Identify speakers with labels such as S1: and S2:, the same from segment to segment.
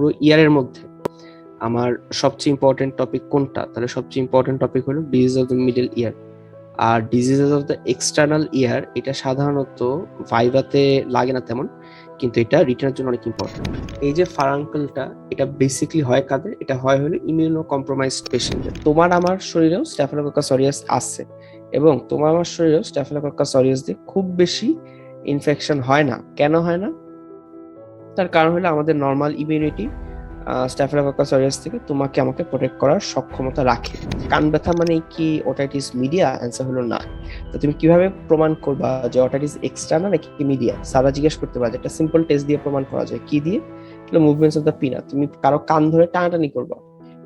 S1: পুরো ইয়ারের মধ্যে আমার সবচেয়ে ইম্পর্টেন্ট টপিক কোনটা, তাহলে সবচেয়ে ইম্পর্টেন্ট টপিক হলো disease of the middle ear. আর diseases of the external ear এটা সাধারণত ভাইভাতে লাগে না তেমন, কিন্তু এটা রিটেনের জন্য অনেক ইম্পর্টেন্ট। এই যে ফারাঙ্কলটা, এটা বেসিক্যালি হয় কাদের? এটা হয় হলো ইমিউনো কম্প্রোমাইজড পেশেন্টের। তোমার আমার শরীরেও স্ট্যাফিলোকোকাস অরিয়াস আছে, এবং তোমার আমার শরীরেও স্ট্যাফিলোকোকাস অরিয়াস দিয়ে খুব বেশি ইনফেকশন হয় না। কেন হয় না? তার কারণ হলো আমাদের নর্মাল ইমিউনিটি স্ট্যাফিলোকোকাস অরিয়াস থেকে তোমাকে আমাকে প্রোটেক্ট করার সক্ষমতা রাখে। কান ব্যথা মানে কি ওটাইটিস মিডিয়া? অ্যান্সার হলো না। তো তুমি কিভাবে প্রমাণ করবা যে ওটাইটিস এক্সটার্নাল নাকি মিডিয়া? সারা জিজ্ঞেস করতে পারে, একটা সিম্পল টেস্ট দিয়ে প্রমাণ করা যায়। কি দিয়ে? মুভমেন্টস অফ দ্য পিনা। তুমি কারো কান ধরে টানাটানি করবা,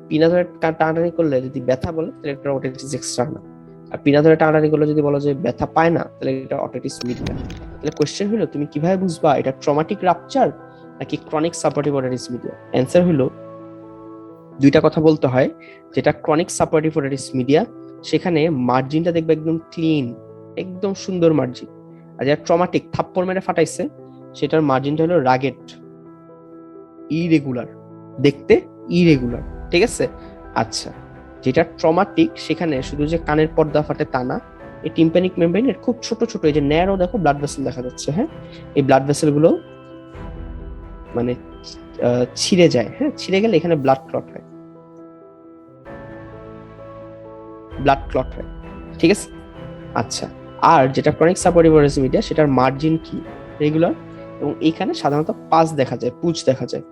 S1: পিনা ধরে টানাটানি করলে যদি ব্যথা বলে তাহলে এটা ওটাইটিস এক্সটার্নাল, আর পিনা ধরে টানাটানি করলে যদি বলো যে ব্যথা পায় না তাহলে এটা ওটাইটিস মিডিয়া। তাহলে কোশ্চেন হলো তুমি কিভাবে বুঝবা এটা ট্রমাটিক রাপচার নাকি chronic suppurative otitis media? Answer হলো দুইটা কথা বলতে হয়। যেটা ক্রনিক সাপোর্টিভ ওটাইটিস মিডিয়া, সেখানে মার্জিনটা দেখবে একদম ক্লিন, একদম সুন্দর মার্জিন। আর যেটা ট্রমাটিক থাপ্পড় মেরে ফাটাইছে, সেটার মার্জিনটা হলো রাগেড, ইরেগুলার, দেখতে ইরেগুলার। ঠিক আছে? আচ্ছা, যেটা ট্রমাটিক সেখানে শুধু যে কানের পর্দা ফাটে তা না, এই টিম্প্যানিক মেমব্রেনের খুব ছোট ছোট এই যে ন্যারো দেখো ব্লাড ভেসেল দেখা যাচ্ছে। হ্যাঁ, এই ব্লাড ভেসেল গুলো মানে ছিঁড়ে যায়। হ্যাঁ, ছিঁড়ে গেলে এখানে ব্লাড ক্লট হয়, ব্লাড ক্লট হয়। ঠিক আছে? আচ্ছা, আর যেটা ক্রনিক সাপোর্টিভ ওটাইটিস মিডিয়া, সেটার মার্জিন কি? রেগুলার, এবং এইখানে সাধারণত পাস দেখা যায়, পুঁজ দেখা যায়,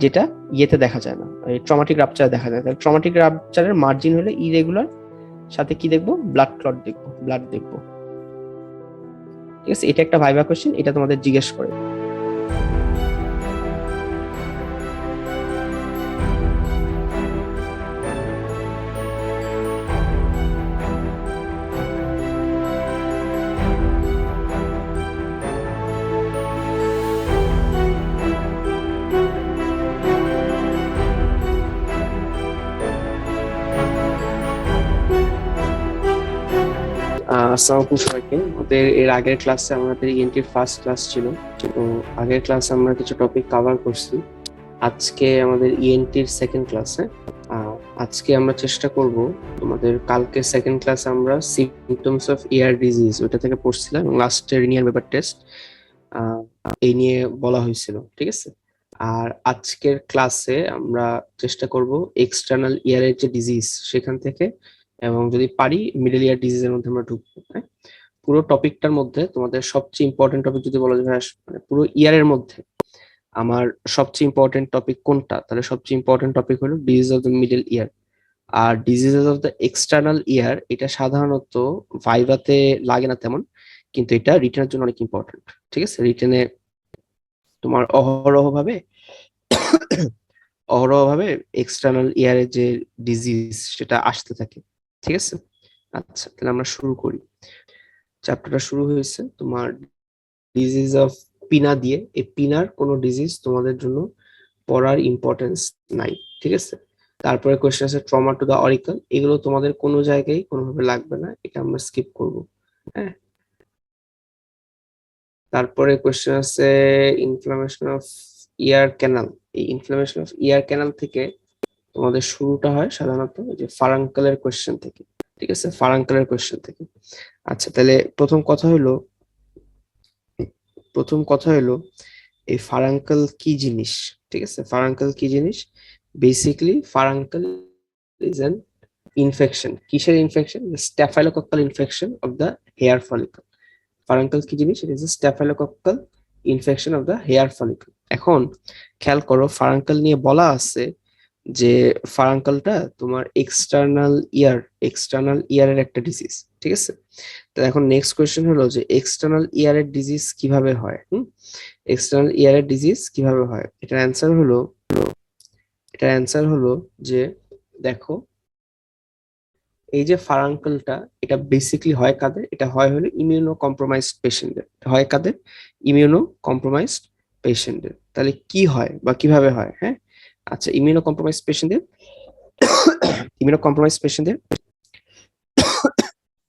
S1: যেটা ইয়েতে দেখা যায় না, এই ট্রমাটিক রাপচারে দেখা যায়। তাহলে ট্রমাটিক রাপচারের মার্জিন হলে ইরেগুলার, সাথে কি দেখবো? ব্লাড ক্লট দেখবো, ব্লাড দেখবো। ঠিক আছে? এটা একটা ভাইবা কোশ্চেন, এটা তোমাদের জিজ্ঞেস করে। আসসালামু আলাইকুম সবাইকে। আমাদের এর আগের ক্লাসে আমাদের ইএনটির ফার্স্ট ক্লাস ছিল, তো আগের ক্লাসে আমরা কিছু টপিক কভার করছি। আজকে আমাদের ইএনটির সেকেন্ড ক্লাসে আজকে আমরা চেষ্টা করব, তোমাদের কালকে সেকেন্ড ক্লাসে আমরা সিমটমস অফ ইয়ার ডিজিজ ওইটা থেকে পড়ছিলাম, এবং লাস্টে রিনিয়ার পেপার টেস্ট এই নিয়ে বলা হয়েছিল। ঠিক আছে? আর আজকের ক্লাসে আমরা চেষ্টা করব এক্সটার্নাল ইয়ারের যে ডিজিজ সেখান থেকে, এবং যদি পারি মিডল ইয়ার ডিজিজের মধ্যে আমরা ঢুকবো। হ্যাঁ, পুরো টপিকটার মধ্যে তোমাদের সবচেয়ে ইম্পর্টেন্ট টপিক যদি বলা যায়, মানে পুরো ইয়ারের মধ্যে আমার সবচেয়ে ইম্পর্টেন্ট টপিক কোনটা, তাহলে সবচেয়ে ইম্পর্টেন্ট টপিক হলো disease of the middle ear. আর diseases of the external ear এটা সাধারণত ভাইভাতে লাগে না তেমন, কিন্তু এটা রিটেনের জন্য অনেক ইম্পর্টেন্ট। ঠিক আছে? রিটেনে তোমার অহরহ ভাবে এক্সটার্নাল ইয়ারের যে ডিজিজ সেটা আসতে থাকে। ঠিক আছে? আচ্ছা, তাহলে আমরা শুরু করি। চ্যাপ্টারটা শুরু হয়েছে তোমার ডিজিজ অফ পিনা দিয়ে। এই পিনার কোনো ডিজিজ তোমাদের জন্য পড়ার ইম্পর্টেন্স নাই। ঠিক আছে? তারপরে কোয়েশ্চেন আছে ট্রমা টু দা অরিকল, এগুলো তোমাদের কোনো জায়গায় কোনোভাবে লাগবে না, এটা আমরা স্কিপ করব। হ্যাঁ, তারপরে কোয়েশ্চেন আছে ইনফ্লামেশন অফ ইয়ার ক্যানাল। এই ইনফ্লামেশন অফ ইয়ার ক্যানাল থেকে তোমাদের শুরুটা হয় সাধারণত যে ফারাঙ্কালের কোয়েশ্চেন থেকে। ঠিক আছে? ফারাঙ্কালের কোয়েশ্চেন থেকে। আচ্ছা, তাহলে প্রথম কথা হলো এই ফারাঙ্কাল কি জিনিস? ঠিক আছে? ফারাঙ্কাল কি জিনিস? Basically furuncle is an infection. কিসের infection? Staphylococcal infection of the hair follicle. Furuncle কি জিনিস? It is a staphylococcal infection of the hair follicle. এখন খেয়াল করো, ফারাঙ্কাল নিয়ে বলা আছে যে ফারাঙ্কালটা তোমার এক্সটার্নাল ইয়ারের একটা ডিজিজ। ঠিক আছে? তো এখন নেক্সট কোয়েশ্চেন হলো যে এক্সটার্নাল ইয়ারের ডিজিজ কিভাবে হয়? এক্সটার্নাল ইয়ারের ডিজিজ কিভাবে হয়? এটার অ্যান্সার হলো যে দেখো, এই যে ফারাঙ্কলটা, এটা বেসিক্যালি হয় কাদের? এটা হয় হলো ইমিউনো কম্প্রোমাইজড পেশেন্টদের। হয় কাদের? ইমিউনো কম্প্রোমাইজড পেশেন্টদের। তাহলে কি হয় বা কিভাবে হয়? হ্যাঁ, আচ্ছা, ইমিউনো কম্প্রোমাইজড পেশেন্টদের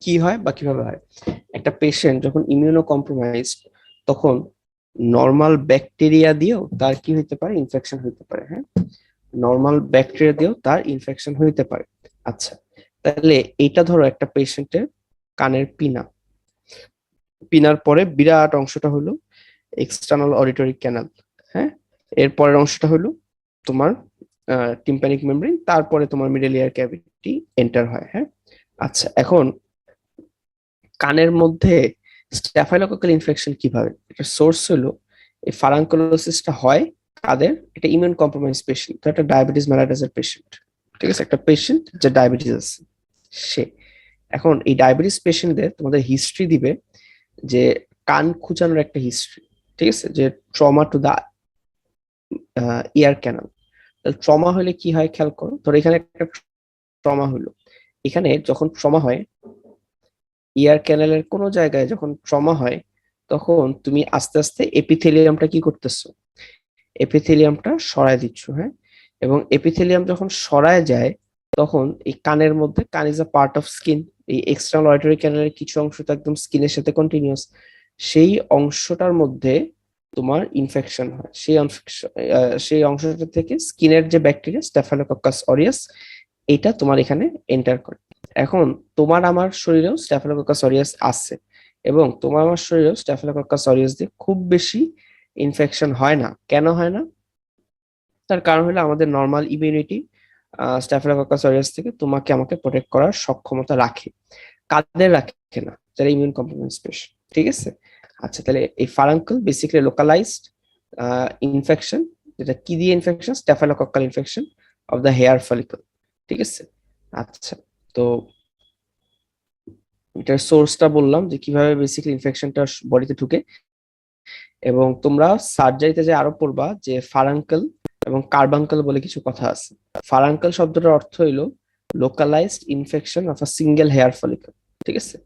S1: কি হয় বা কিভাবে হয়? একটা পেশেন্ট যখন ইমিউনো কম্প্রোমাইজড, তখন নর্মাল ব্যাকটেরিয়া দিয়েও তার কি হইতে পারে, ইনফেকশন হইতে পারে। হ্যাঁ, নর্মাল ব্যাকটেরিয়া দিয়েও তার ইনফেকশন হইতে পারে। আচ্ছা, তাহলে এইটা ধরো একটা পেশেন্টের কানের পিনা, পিনার পরে বিরাট অংশটা হলো এক্সটার্নাল অডিটরি ক্যানাল। হ্যাঁ, এর পরের অংশটা হলো তোমার টিম্প্যানিক মেমব্রেন, তারপরে তোমার মিডল ইয়ার ক্যাভিটি এন্টার হয়। হ্যাঁ, আচ্ছা, এখন কানের মধ্যে স্ট্যাফাইলোকোকাল ইনফেকশন কিভাবে, এটা সোর্স হলো এই ফারাঙ্কুলোসিসটা হয় কাদের, এটা ইমিউন কম্প্রোমাইজ পেশেন্ট, তো একটা ডায়াবেটিস মেলাইটাসের পেশেন্ট। ঠিক আছে, একটা পেশেন্ট যে ডায়াবেটিস আছে সে, এখন এই ডায়াবেটিস পেশেন্টদের তোমাদের হিস্ট্রি দিবে যে কান খুঁচানোর একটা হিস্ট্রি। ঠিক আছে, যে trauma to the ear canal. Trauma হলে কি হয় খেয়াল করো, ধরো এখানে একটা ট্রমা হলো, এখানে যখন ট্রমা হয় ইয়ার ক্যানেলের কোনো জায়গায় যখন ট্রমা হয়, তখন তুমি আস্তে আস্তে এপিথেলিয়ামটা কি করতেছো, এপিথেলিয়ামটা সরায় দিচ্ছ। হ্যাঁ, এবং এপিথেলিয়াম যখন সরায় যায়, তখন এই কানের মধ্যে, কান is a part of skin, এই এক্সটার্নাল অডিটরি ক্যানেলের কিছু অংশ তো একদম স্কিনের সাথে কন্টিনিউয়াস, সেই অংশটার মধ্যে তোমার ইনফেকশন হয়। সেই অংশটা থেকে স্কিনের যে ব্যাকটেরিয়া স্ট্যাফিলোকক্কাস অরিয়াস, এটা তোমার এখানে এন্টার করে। এখন তোমার আমার শরীরেও স্ট্যাফিলোকক্কাস অরিয়াস আছে, এবং তোমার আমার শরীরেও স্ট্যাফিলোকক্কাস অরিয়াস দিয়ে খুব বেশি ইনফেকশন হয় না। কেন হয় না? তার কারণ হলো আমাদের নর্মাল ইমিউনিটি স্ট্যাফিলোকক্কাস অরিয়াস থেকে তোমাকে আমাকে প্রোটেক্ট করার সক্ষমতা রাখে। কাদের রাখে না? যারা ইমিউন কম্প্রোমাইজ পেশেন্ট। ঠিক আছে, আচ্ছা, তাহলে এই ফারাঙ্কল বেসিক্যালি লোকালাইজড ইনফেকশন, যেটা কি দিয়ে infection, staphylococcal infection of the hair follicle. ঠিক আছে, আচ্ছা, তো এটার সোর্সটা বললাম যে কিভাবে বেসিক্যালি ইনফেকশনটা বডিতে ঢুকে, এবং তোমরা সার্জারিতে যে আরো পড়বা যে ফারাঙ্কল এবং কার্বাঙ্কল বলে কিছু কথা আছে। ফারাঙ্কল শব্দটার অর্থ হইলো localised infection of a single hair follicle. ঠিক আছে,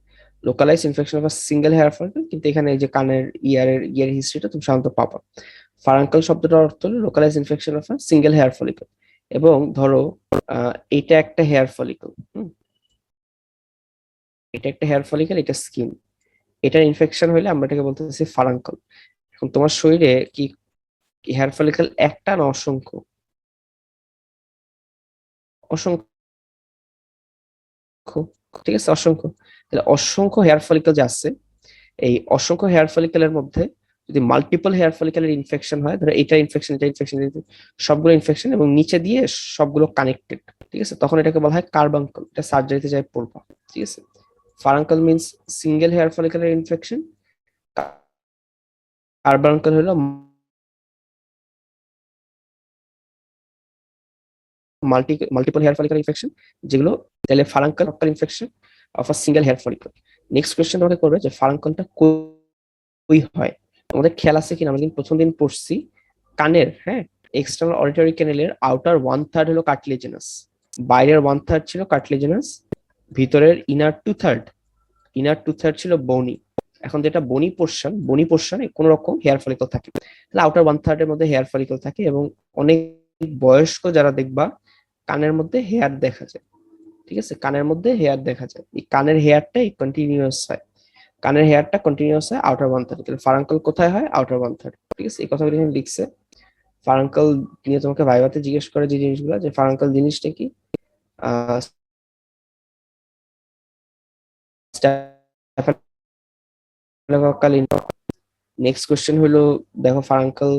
S1: localised infection of a single hair follicle, কিন্তু এখানে এই যে কানের ইয়ার হিস্ট্রিটা তুমি সাধারণত পাবা। ফারাঙ্কল শব্দটার অর্থ হলো localised infection of a single hair follicle. এবং ধরো এটা একটা হেয়ার ফলিকল, এটা একটা হেয়ার ফলিকল, এটা স্কিন, এটার ইনফেকশন হলে আমরা এটাকে বলতেছি ফারাঙ্কল। এখন তোমার শরীরে কি হেয়ার ফলিকল একটা না অসংখ্য? অসংখ্য। ঠিক আছে, অসংখ্য। তাহলে অসংখ্য হেয়ার ফলিকল যে আছে, এই অসংখ্য হেয়ার ফলিকলের মধ্যে যদি মাল্টিপল হেয়ার ফলিকলের ইনফেকশন হয়, ধরো এটা ইনফেকশন, এটা ইনফেকশন, সবগুলো ইনফেকশন এবং নিচে দিয়ে সবগুলো কানেক্টেড, ঠিক আছে, তখন এটাকে বলা হয় কার্বাঙ্কল। এটা সার্জারিতে যাই পড়বা। ঠিক আছে, ফারাঙ্কল মিন্স সিঙ্গেল হেয়ার ফলিকলের ইনফেকশন, কার্বাঙ্কল হলো মাল্টিপল হেয়ার ফলিকল ইনফেকশন, যেগুলো তাহলে furuncle infection of a single hair follicle. Next question তোমাকে করবে যে ফারাঙ্কলটা কই হয়। আমাদের খেয়াল আছে কিনা, আমরা কিন্তু প্রথম দিন পড়ছি কানের, হ্যাঁ, এক্সটার্নাল অডিটরি ক্যানেলের আউটার 1/3 হলো কার্টিলেজিনাস, বাইরের 1/3 ছিল কার্টিলেজিনাস, ভিতরের ইনার টু থার্ড ছিল বনি। এখন যেটা বনি পোর্শনে কোন রকম হেয়ার ফলিকল থাকে, তাহলে আউটার 1/3 এর মধ্যে হেয়ার ফলিকল থাকে, এবং অনেক বয়স্ক যারা দেখবা কানের মধ্যে হেয়ার দেখা যায়। ঠিক আছে, কানের মধ্যে হেয়ার দেখা যায়, এই কানের হেয়ারটাই কন্টিনিউয়াস হয়, কানের হেয়ারটা কন্টিনিউয়াস হয় আউটার 1/3। তাহলে ফারাঙ্কল কোথায় হয়? আউটার 1/3। ঠিক আছে, এই কথাগুলো এখানে লিখছে। ফারাঙ্কল নিয়ে তোমাকে ভাইভাতে জিজ্ঞেস করে যে জিনিসগুলো, যে ফারাঙ্কল জিনিসটা কি, আহ নেক্সট কোয়েশ্চেন হলো, দেখো ফারাঙ্কল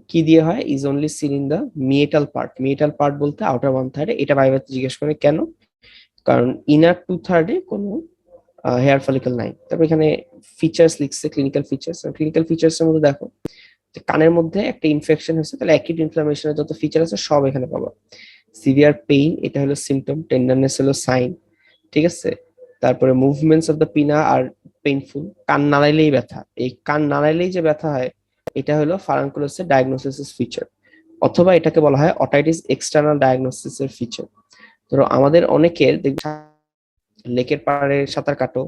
S1: কি দিয়ে হয়, is only seen in the meatal part. Meatal part বলতে আউটার 1/3, এটা ভাইভাতে জিজ্ঞেস করে কেন, কারণ ইনার 2/3 কোনো হেয়ার ফলিকল নাই। তারপর এখানে ফিচার্স লিখছে, ক্লিনিক্যাল ফিচার্স এর মধ্যে দেখো যে কানের মধ্যে একটা ইনফেকশন হয়েছে, তাহলে অ্যাকিউট ইনফ্লামেশনের যত ফিচার আছে সব এখানে পাবা। সিভিয়ার পেইন, এটা হলো সিমটম, টেন্ডারনেস হলো সাইন। ঠিক আছে, তারপরে মুভমেন্টস অফ দ্য পিনা আর পেইনফুল, কান নাড়াইলেই ব্যথা, এই কান নাড়াইলেই যে ব্যথা হয়, এটা হলো ফারাঙ্কুলোসের ডায়াগনোসিস ফিচার, অথবা এটাকে বলা হয় অটাইটিস এক্সটার্নাল ডায়াগনোসিসের ফিচার। ধরো আমাদের অনেকের লেকের পাড়ে সাঁতার কাটো,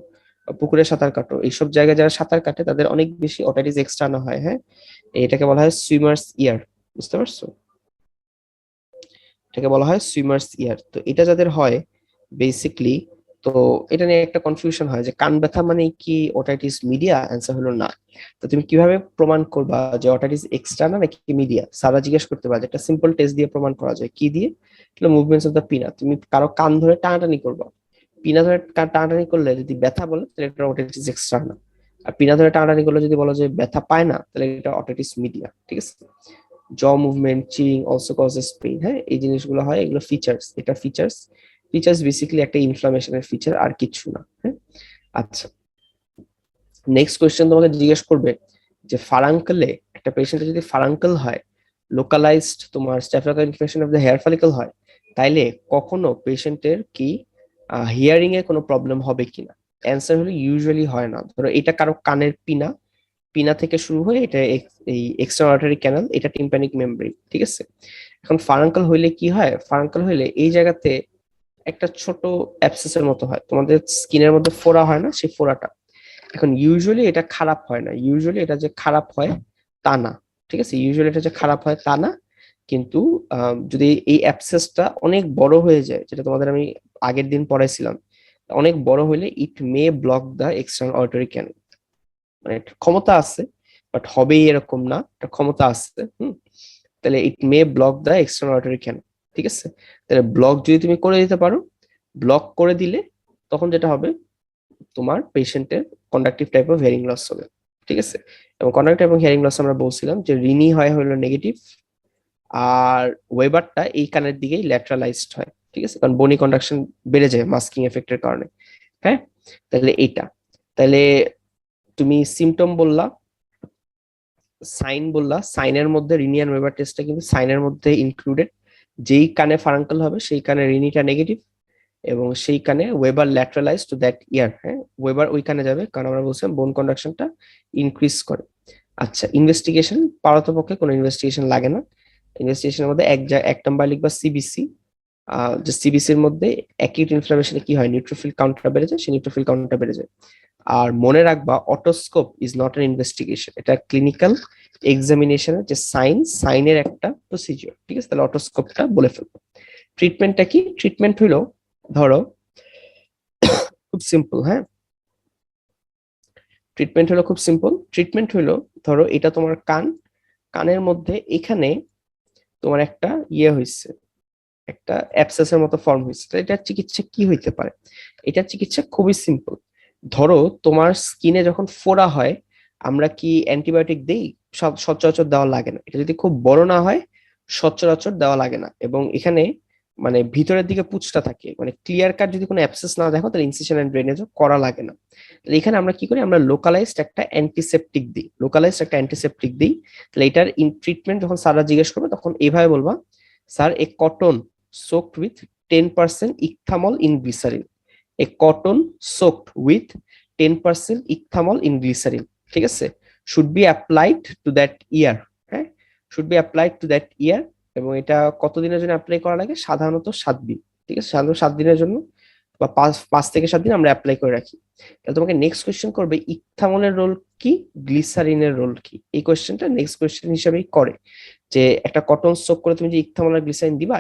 S1: পুকুরে সাঁতার কাটো, এইসব জায়গায় যারা সাঁতার কাটে তাদের অনেক বেশি অটাইটিস এক্সটার্না হয়। হ্যাঁ, এটাকে বলা হয় সুইমার্স ইয়ার, বুঝতে পারছো? এটাকে বলা হয় সুইমার্স ইয়ার। তো এটা যাদের হয় বেসিকলি তো এটা নিয়ে একটা কনফিউশন হয় যে কান ব্যথা মানে কি ওটাইটিস মিডিয়া, অ্যান্সার হলো না। তো তুমি কিভাবে প্রমাণ করবা যে ওটাইটিস এক্সটার্নাল নাকি মিডিয়া? সারা জিজ্ঞেস করতে পারে, একটা সিম্পল টেস্ট দিয়ে প্রমাণ করা যায়। কি দিয়ে? মুভমেন্টস অফ দ্য পিনা। তুমি কারো কান ধরে টানাটানি করবা, পিনা ধরে টানাটানি করলে যদি ব্যথা বলে তাহলে এটা ওটাইটিস এক্সটার্নাল, আর পিনা ধরে টানাটানি করলে যদি বলো যে ব্যথা পায় না তাহলে এটা ওটাইটিস মিডিয়া। ঠিক আছে? জ মুভমেন্ট, চিং অলসো কজেস পেইন, হ্যাঁ এই জিনিসগুলো হয়, এগুলো ফিচার্স। এটা ফিচার্স, ফিচার্স বেসিক্যালি একটা ইনফ্লামেশনের ফিচার, আর কিছু না। হ্যাঁ, আচ্ছা, নেক্সট কোয়েশ্চেন তোমাকে জিজ্ঞেস করবে যে ফারাঙ্কলে, একটা পেশেন্টের যদি ফারাঙ্কল হয়, লোকালাইজড তোমার staphylococcus infection of the hair follicle হয়, তাইলে কখনো পেশেন্টের কি হিয়ারিং এ কোনো প্রবলেম হবে কিনা? অ্যান্সার হলো ইউজুয়ালি হয় না। ধরো এটা কারো কানের পিনা, পিনা থেকে শুরু হয়ে এটা এই এক্সটার্নাল অর্টারি ক্যানাল, এটা টিম্প্যানিক মেমব্রেন। ঠিক আছে? এখন ফারাঙ্কল হইলে কি হয়? ফারাঙ্কল হইলে এই জায়গাতে একটা ছোট অ্যাবসেসের মতো হয়, তোমাদের স্কিনের মধ্যে ফোড়া হয় না, সেই ফোড়াটা। এখন ইউজুয়ালি এটা খারাপ হয় না, ইউজুয়ালি এটা যে খারাপ হয় তা না। ঠিক আছে? ইউজুয়ালি এটা যে খারাপ হয় তা না, কিন্তু যদি এই অ্যাবসেসটা অনেক বড় হয়ে যায়, যেটা তোমাদের আমি আগের দিন পড়াইছিলাম, অনেক বড় হলে ইট মে ব্লক দা এক্সটার্নাল অর্টারি ক্যানাল। মানে ক্ষমতা আছে, বাট হবেই এরকম না, এটা ক্ষমতা আছে। তাহলে ইট মে ব্লক দা এক্সটার্নাল অর্টারি ক্যানাল। ঠিক আছে? তাহলে ব্লক যদি তুমি করে দিতে পারো, ব্লক করে দিলে তখন যেটা হবে, তোমার পেশেন্টের conductive type of hearing loss হবে। ঠিক আছে? এবং কন্ডাক্টিভ এবং হিয়ারিং লস আমরা বলছিলাম যে রিনি হয় হলো নেগেটিভ, আর ওয়েবারটা এই কানের দিকেই ল্যাটারালাইজড হয়। ঠিক আছে? কারণ বনি কন্ডাকশন বেড়ে যায় মাস্কিং এফেক্টের কারণে। হ্যাঁ, তাহলে এইটা, তাহলে তুমি সিমটম বললা, সাইন বললা, সাইনের মধ্যে রিনি আর ওয়েবার টেস্টটা কিন্তু সাইনের মধ্যে ইনক্লুডেড। যেই কানে ফারাঙ্কল হবে সেই কানে রিনিটা নেগেটিভ, এবং সেই কানে ওয়েবার ল্যাটারালাইজ টু দ্যাট ইয়ার। হ্যাঁ, ওয়েবার ওই কানে যাবে, কারণ আমরা বলছিলাম বোন কন্ডাকশনটা ইনক্রিজ করে। আচ্ছা, ইনভেস্টিগেশন, পারতপক্ষে কোনো ইনভেস্টিগেশন লাগে না। ইনভেস্টিগেশনের মধ্যে এক নাম্বার লিখবা সিবিসি। যে সিবিসির মধ্যে অ্যাকিউট ইনফ্লামেশনে কি হয়, নিউট্রোফিল কাউন্টটা বেড়ে যায়, সেই নিউট্রোফিল কাউন্টটা বেড়ে যায়। আর মনে রাখবা, otoscope is not an investigation, এটা ক্লিনিক্যাল এক্সামিনেশনের যে সাইনের একটা প্রসিজিওর। ঠিক আছে? তাহলে অটোস্কোপটা বলে ফেলবো। ট্রিটমেন্টটা কি? ট্রিটমেন্ট হইলো, ধরো খুব সিম্পল। হ্যাঁ, ট্রিটমেন্ট হলো খুব সিম্পল। ট্রিটমেন্ট হলো, ধরো এটা তোমার কান, কানের মধ্যে এখানে তোমার একটা ইয়ে হয়েছে, একটা অ্যাবসেসের মতো ফর্ম হয়েছে। তো এটার চিকিৎসা কি হইতে পারে? এটার চিকিৎসা খুবই সিম্পল। ধরো তোমার স্কিনে যখন ফোড়া হয়, আমরা কি অ্যান্টিবায়োটিক দেই? সচরাচর দেওয়া লাগে না। এটা যদি খুব বড় না হয়, সচরাচর দেওয়া লাগে না। এবং এখানে মানে ভিতরের দিকে পুঁজটা থাকে, মানে ক্লিয়ার কাট যদি কোনো অ্যাবসেস না দেখো তাহলে ইনসিশন এন্ড ড্রেনেজও করা লাগে না। তাহলে এখানে আমরা কি করি? আমরা লোকালাইজড একটা অ্যান্টিসেপটিক দিই, লোকালাইজড একটা অ্যান্টিসেপটিক দিই। তাহলে এটার ইন ট্রিটমেন্ট যখন স্যাররা জিজ্ঞেস করবে তখন এইভাবে বলবা, sir a cotton soaked with 10% ichthammol in glycerine. A cotton soaked with 10% ichthammol in glycerine. ঠিক আছে? Should be applied to that ear. হ্যাঁ, should be applied to that ear. এবং এটা কতদিনের জন্য অ্যাপ্লাই করা লাগে? সাধারণত 7 দিন। ঠিক আছে? সাধারণত 7 দিনের জন্য, বা 5 থেকে 7 দিন আমরা অ্যাপ্লাই করে রাখি। তাহলে তোমাকে নেক্সট কোয়েশ্চেন করবে, ইকথামলের রোল কি, গ্লিসারিনের রোল কি? এই কোয়েশ্চেনটা নেক্সট কোয়েশ্চেন হিসেবেই করে, যে একটা কটন সোক করে তুমি যে ইকথামল আর গ্লিসারিন দিবা,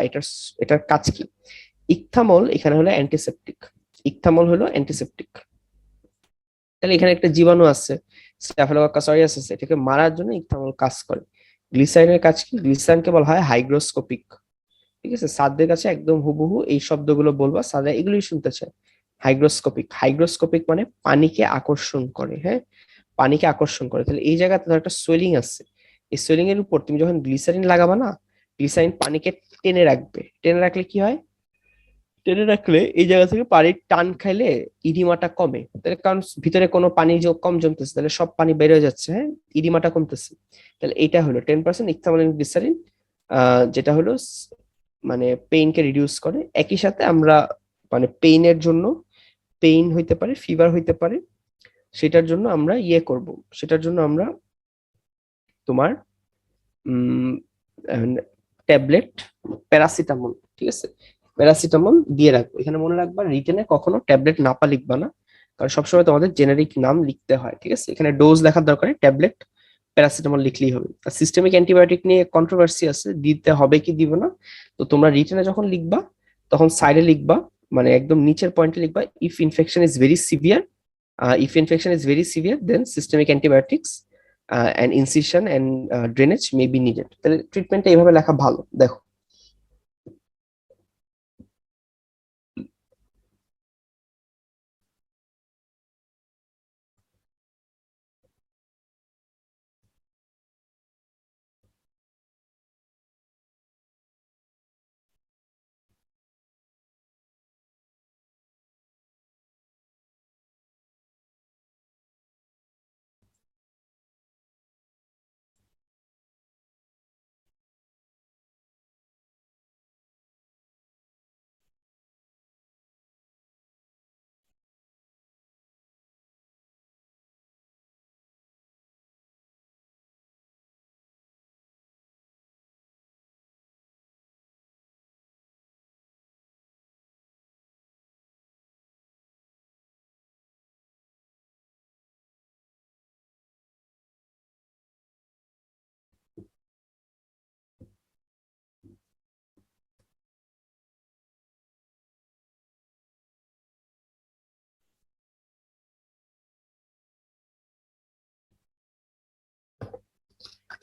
S1: এটার কাজ কি? ইকথামল এখানে হলো অ্যান্টিসেপটিক, ইকথামল হলো অ্যান্টিসেপটিক। তাহলে এখানে একটা জীবাণু আছে, স্ট্যাফিলোকোকাস অরিয়াস আছে, এটাকে মারার জন্য ইকথামল কাজ করে। গ্লিসারিনের কাজ কি? গ্লিসারিনকে বলা হয় হাইগ্রোস্কোপিক। ঠিক আছে? স্যারদের কাছে একদম হুবহু এই শব্দগুলো বলবা, স্যাররা এগুলোই শুনতে চায়। হাইগ্রোস্কোপিক, হাইগ্রোস্কোপিক মানে পানিকে আকর্ষণ করে। হ্যাঁ, পানিকে আকর্ষণ করে। তাহলে এই জায়গাতে ধর একটা সোয়েলিং আছে, এই সোয়েলিং এর উপর তুমি যখন গ্লিসারিন লাগাবা না, গ্লিসারিন পানিকে টেনে রাখবে। টেনে রাখলে কি হয়? টেনে রাখলে এই জায়গা থেকে পানির টান খাইলে ইডিমাটা কমে। তাহলে কারণ ভিতরে কোনো পানি কম জমতেছে, তাহলে সব পানি বের হয়ে যাচ্ছে। হ্যাঁ, ইডিমাটা কমতেছে। তাহলে এটা হলো 10% ইথামাইন গ্লিসারিন, যেটা হলো মানে পেইনকে রিডিউস করে। একই সাথে আমরা মানে পেইনের জন্য, পেইন হইতে পারে, ফিভার হইতে পারে, সেটার জন্য আমরা ইয়ে করব, সেটার জন্য আমরা তোমার ট্যাবলেট প্যারাসিটামল। ঠিক আছে? প্যারাসিটামল দিয়ে রাখবো। এখানে মনে রাখবা, রিটেনে কখনো ট্যাবলেট নাপা লিখবা না, কারণ সবসময় তোমাদের জেনারিক নাম লিখতে হয়। ঠিক আছে? এখানে ডোজ লেখার দরকার নেই, ট্যাবলেট প্যারাসিটামল লিখলেই হবে। আর সিস্টেমিক অ্যান্টিবায়োটিক নিয়ে কন্ট্রোভার্সি আছে, দিতে হবে কি দিব না। তো তোমরা রিটেনে যখন লিখবা তখন সাইডে লিখবা মানে একদম নিচের পয়েন্টে লিখবা if infection is very severe, if infection is very severe then systemic antibiotics and incision and drainage may be needed। তাহলে ট্রিটমেন্টটা এইভাবে লেখা ভালো, দেখো।